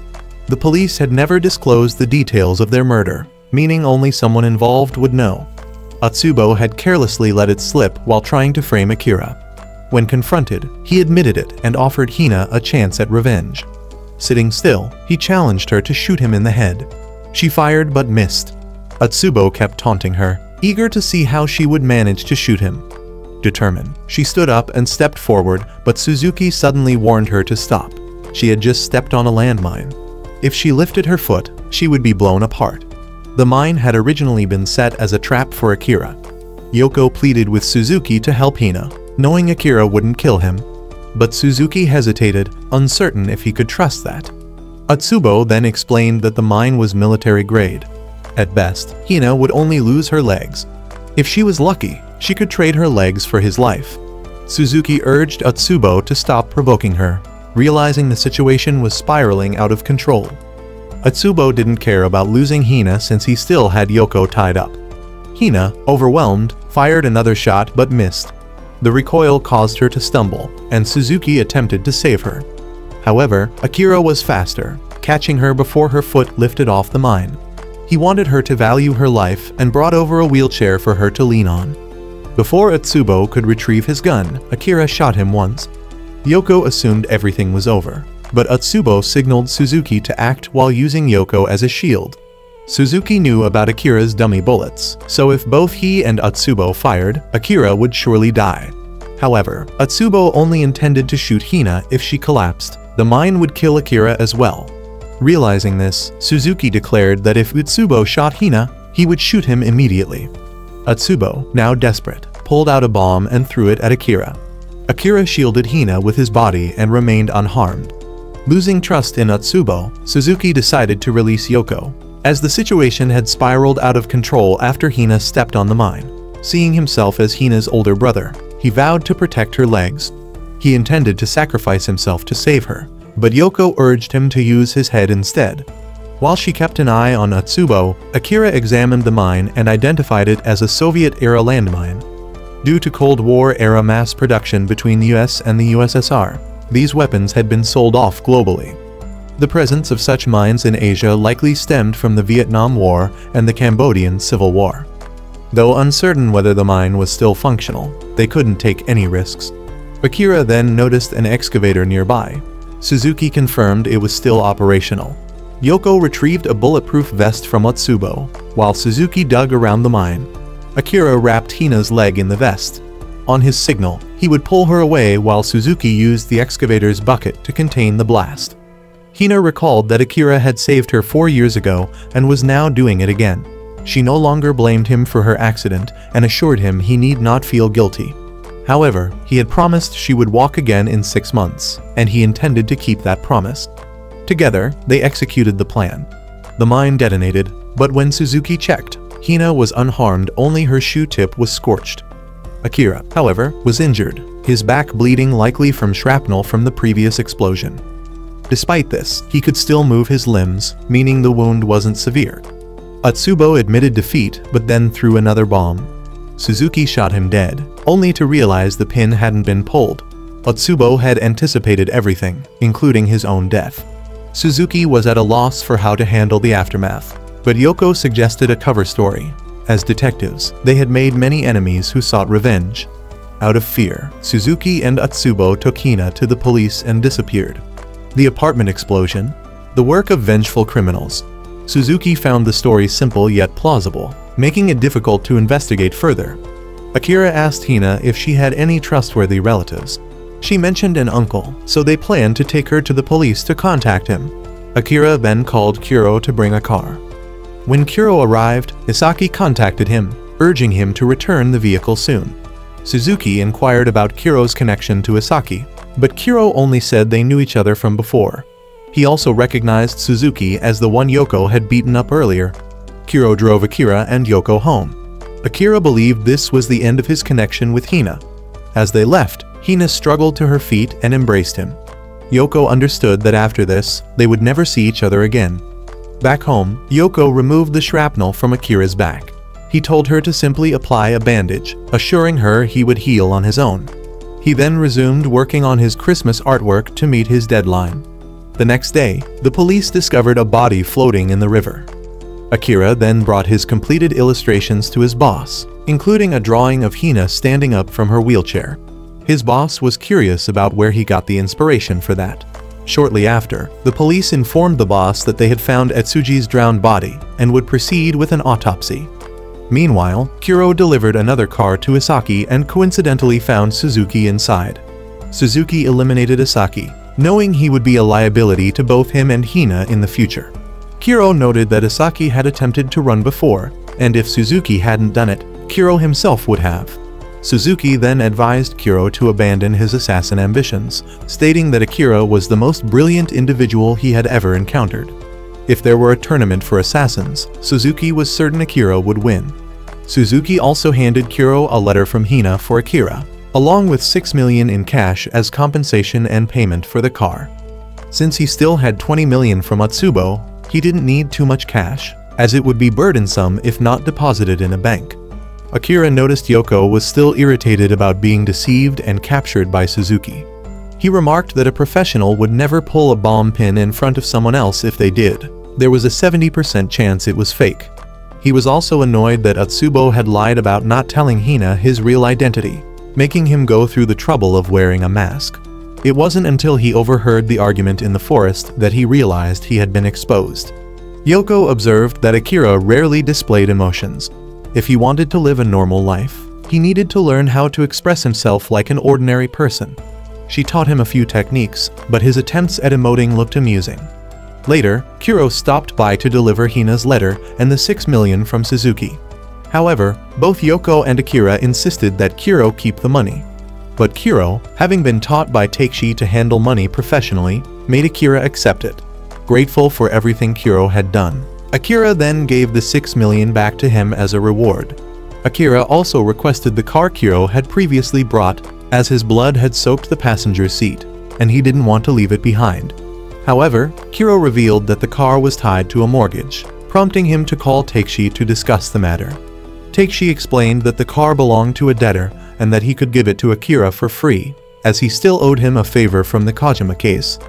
The police had never disclosed the details of their murder, meaning only someone involved would know. Atsubo had carelessly let it slip while trying to frame Akira. When confronted, he admitted it and offered Hina a chance at revenge. Sitting still, he challenged her to shoot him in the head. She fired but missed. Atsubo kept taunting her, eager to see how she would manage to shoot him. Determined, she stood up and stepped forward, but Suzuki suddenly warned her to stop. She had just stepped on a landmine. If she lifted her foot, she would be blown apart. The mine had originally been set as a trap for Akira. Yoko pleaded with Suzuki to help Hina, knowing Akira wouldn't kill him. But Suzuki hesitated, uncertain if he could trust that. Atsubo then explained that the mine was military grade. At best, Hina would only lose her legs. If she was lucky, she could trade her legs for his life. Suzuki urged Atsubo to stop provoking her, realizing the situation was spiraling out of control. Atsubo didn't care about losing Hina since he still had Yoko tied up. Hina, overwhelmed, fired another shot but missed. The recoil caused her to stumble, and Suzuki attempted to save her. However, Akira was faster, catching her before her foot lifted off the mine. He wanted her to value her life and brought over a wheelchair for her to lean on. Before Atsubo could retrieve his gun, Akira shot him once. Yoko assumed everything was over, but Atsubo signaled Suzuki to act while using Yoko as a shield. Suzuki knew about Akira's dummy bullets, so if both he and Atsubo fired, Akira would surely die. However, Atsubo only intended to shoot Hina if she collapsed. The mine would kill Akira as well. Realizing this, Suzuki declared that if Atsubo shot Hina, he would shoot him immediately. Atsubo, now desperate, pulled out a bomb and threw it at Akira. Akira shielded Hina with his body and remained unharmed. Losing trust in Atsubo, Suzuki decided to release Yoko, as the situation had spiraled out of control after Hina stepped on the mine. Seeing himself as Hina's older brother, he vowed to protect her legs. He intended to sacrifice himself to save her, but Yoko urged him to use his head instead. While she kept an eye on Atsubo, Akira examined the mine and identified it as a Soviet-era landmine. Due to Cold War-era mass production between the US and the USSR, these weapons had been sold off globally. The presence of such mines in Asia likely stemmed from the Vietnam War and the Cambodian Civil War. Though uncertain whether the mine was still functional, they couldn't take any risks. Akira then noticed an excavator nearby. Suzuki confirmed it was still operational. Yoko retrieved a bulletproof vest from Atsubo, while Suzuki dug around the mine. Akira wrapped Hina's leg in the vest. On his signal, he would pull her away while Suzuki used the excavator's bucket to contain the blast. Hina recalled that Akira had saved her 4 years ago and was now doing it again. She no longer blamed him for her accident and assured him he need not feel guilty. However, he had promised she would walk again in 6 months, and he intended to keep that promise. Together, they executed the plan. The mine detonated, but when Suzuki checked, Hina was unharmed, only her shoe tip was scorched. Akira, however, was injured, his back bleeding likely from shrapnel from the previous explosion. Despite this, he could still move his limbs, meaning the wound wasn't severe. Atsubo admitted defeat but then threw another bomb. Suzuki shot him dead, only to realize the pin hadn't been pulled. Atsubo had anticipated everything, including his own death. Suzuki was at a loss for how to handle the aftermath, but Yoko suggested a cover story. As detectives, they had made many enemies who sought revenge. Out of fear, Suzuki and Atsubo took Hina to the police and disappeared. The apartment explosion, the work of vengeful criminals. Suzuki found the story simple yet plausible, making it difficult to investigate further. Akira asked Hina if she had any trustworthy relatives. She mentioned an uncle, so they planned to take her to the police to contact him. Akira then called Kuro to bring a car. When Kuro arrived, Isaki contacted him, urging him to return the vehicle soon. Suzuki inquired about Kuro's connection to Isaki, but Kuro only said they knew each other from before. He also recognized Suzuki as the one Yoko had beaten up earlier. Kiro drove Akira and Yoko home. Akira believed this was the end of his connection with Hina. As they left, Hina struggled to her feet and embraced him. Yoko understood that after this, they would never see each other again. Back home, Yoko removed the shrapnel from Akira's back. He told her to simply apply a bandage, assuring her he would heal on his own. He then resumed working on his Christmas artwork to meet his deadline. The next day, the police discovered a body floating in the river. Akira then brought his completed illustrations to his boss, including a drawing of Hina standing up from her wheelchair. His boss was curious about where he got the inspiration for that. Shortly after, the police informed the boss that they had found Etsuji's drowned body and would proceed with an autopsy. Meanwhile, Kiro delivered another car to Isaki and coincidentally found Suzuki inside. Suzuki eliminated Isaki, knowing he would be a liability to both him and Hina in the future. Kiro noted that Isaki had attempted to run before, and if Suzuki hadn't done it, Kiro himself would have. Suzuki then advised Kiro to abandon his assassin ambitions, stating that Akira was the most brilliant individual he had ever encountered. If there were a tournament for assassins, Suzuki was certain Akira would win. Suzuki also handed Kiro a letter from Hina for Akira, along with 6 million in cash as compensation and payment for the car. Since he still had 20 million from Atsubo, he didn't need too much cash, as it would be burdensome if not deposited in a bank. Akira noticed Yoko was still irritated about being deceived and captured by Suzuki. He remarked that a professional would never pull a bomb pin in front of someone else if they did. There was a 70% chance it was fake. He was also annoyed that Atsubo had lied about not telling Hina his real identity, making him go through the trouble of wearing a mask. It wasn't until he overheard the argument in the forest that he realized he had been exposed. Yoko observed that Akira rarely displayed emotions. If he wanted to live a normal life, he needed to learn how to express himself like an ordinary person. She taught him a few techniques, but his attempts at emoting looked amusing. Later, Kiro stopped by to deliver Hina's letter and the 6 million from Suzuki. However, both Yoko and Akira insisted that Kiro keep the money. But Kiro, having been taught by Takeishi to handle money professionally, made Akira accept it. Grateful for everything Kiro had done, Akira then gave the 6 million back to him as a reward. Akira also requested the car Kiro had previously brought, as his blood had soaked the passenger seat, and he didn't want to leave it behind. However, Kiro revealed that the car was tied to a mortgage, prompting him to call Takeishi to discuss the matter. Takeishi explained that the car belonged to a debtor and that he could give it to Akira for free, as he still owed him a favor from the Kojima case.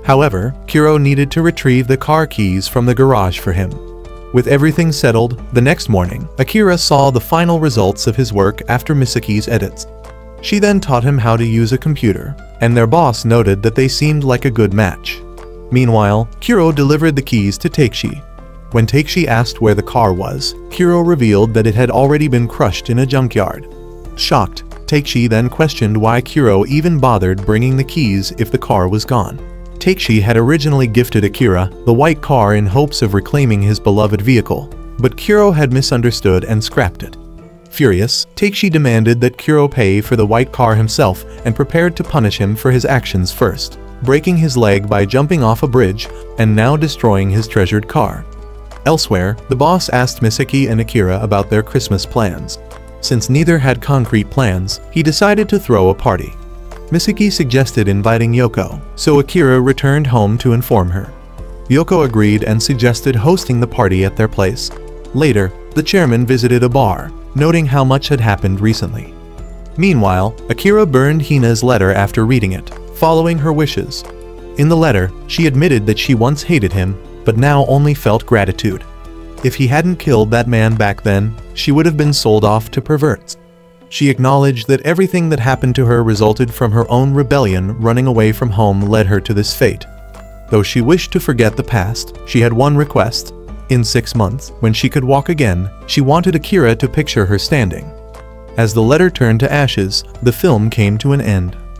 However, Kiro needed to retrieve the car keys from the garage for him. With everything settled, the next morning, Akira saw the final results of his work after Misaki's edits. She then taught him how to use a computer, and their boss noted that they seemed like a good match. Meanwhile, Kiro delivered the keys to Takeishi. When Takeishi asked where the car was, Kiro revealed that it had already been crushed in a junkyard. Shocked, Takeishi then questioned why Kiro even bothered bringing the keys if the car was gone. Takeishi had originally gifted Akira the white car in hopes of reclaiming his beloved vehicle, but Kiro had misunderstood and scrapped it. Furious, Takeishi demanded that Kiro pay for the white car himself and prepared to punish him for his actions first, breaking his leg by jumping off a bridge and now destroying his treasured car. Elsewhere, the boss asked Misaki and Akira about their Christmas plans. Since neither had concrete plans, he decided to throw a party. Misaki suggested inviting Yoko, so Akira returned home to inform her. Yoko agreed and suggested hosting the party at their place. Later, the chairman visited a bar, noting how much had happened recently. Meanwhile, Akira burned Hina's letter after reading it, following her wishes. In the letter, she admitted that she once hated him, but now only felt gratitude. If he hadn't killed that man back then, she would have been sold off to perverts. She acknowledged that everything that happened to her resulted from her own rebellion. Running away from home led her to this fate. Though she wished to forget the past, she had one request. In 6 months, when she could walk again, she wanted Akira to picture her standing. As the letter turned to ashes, the film came to an end.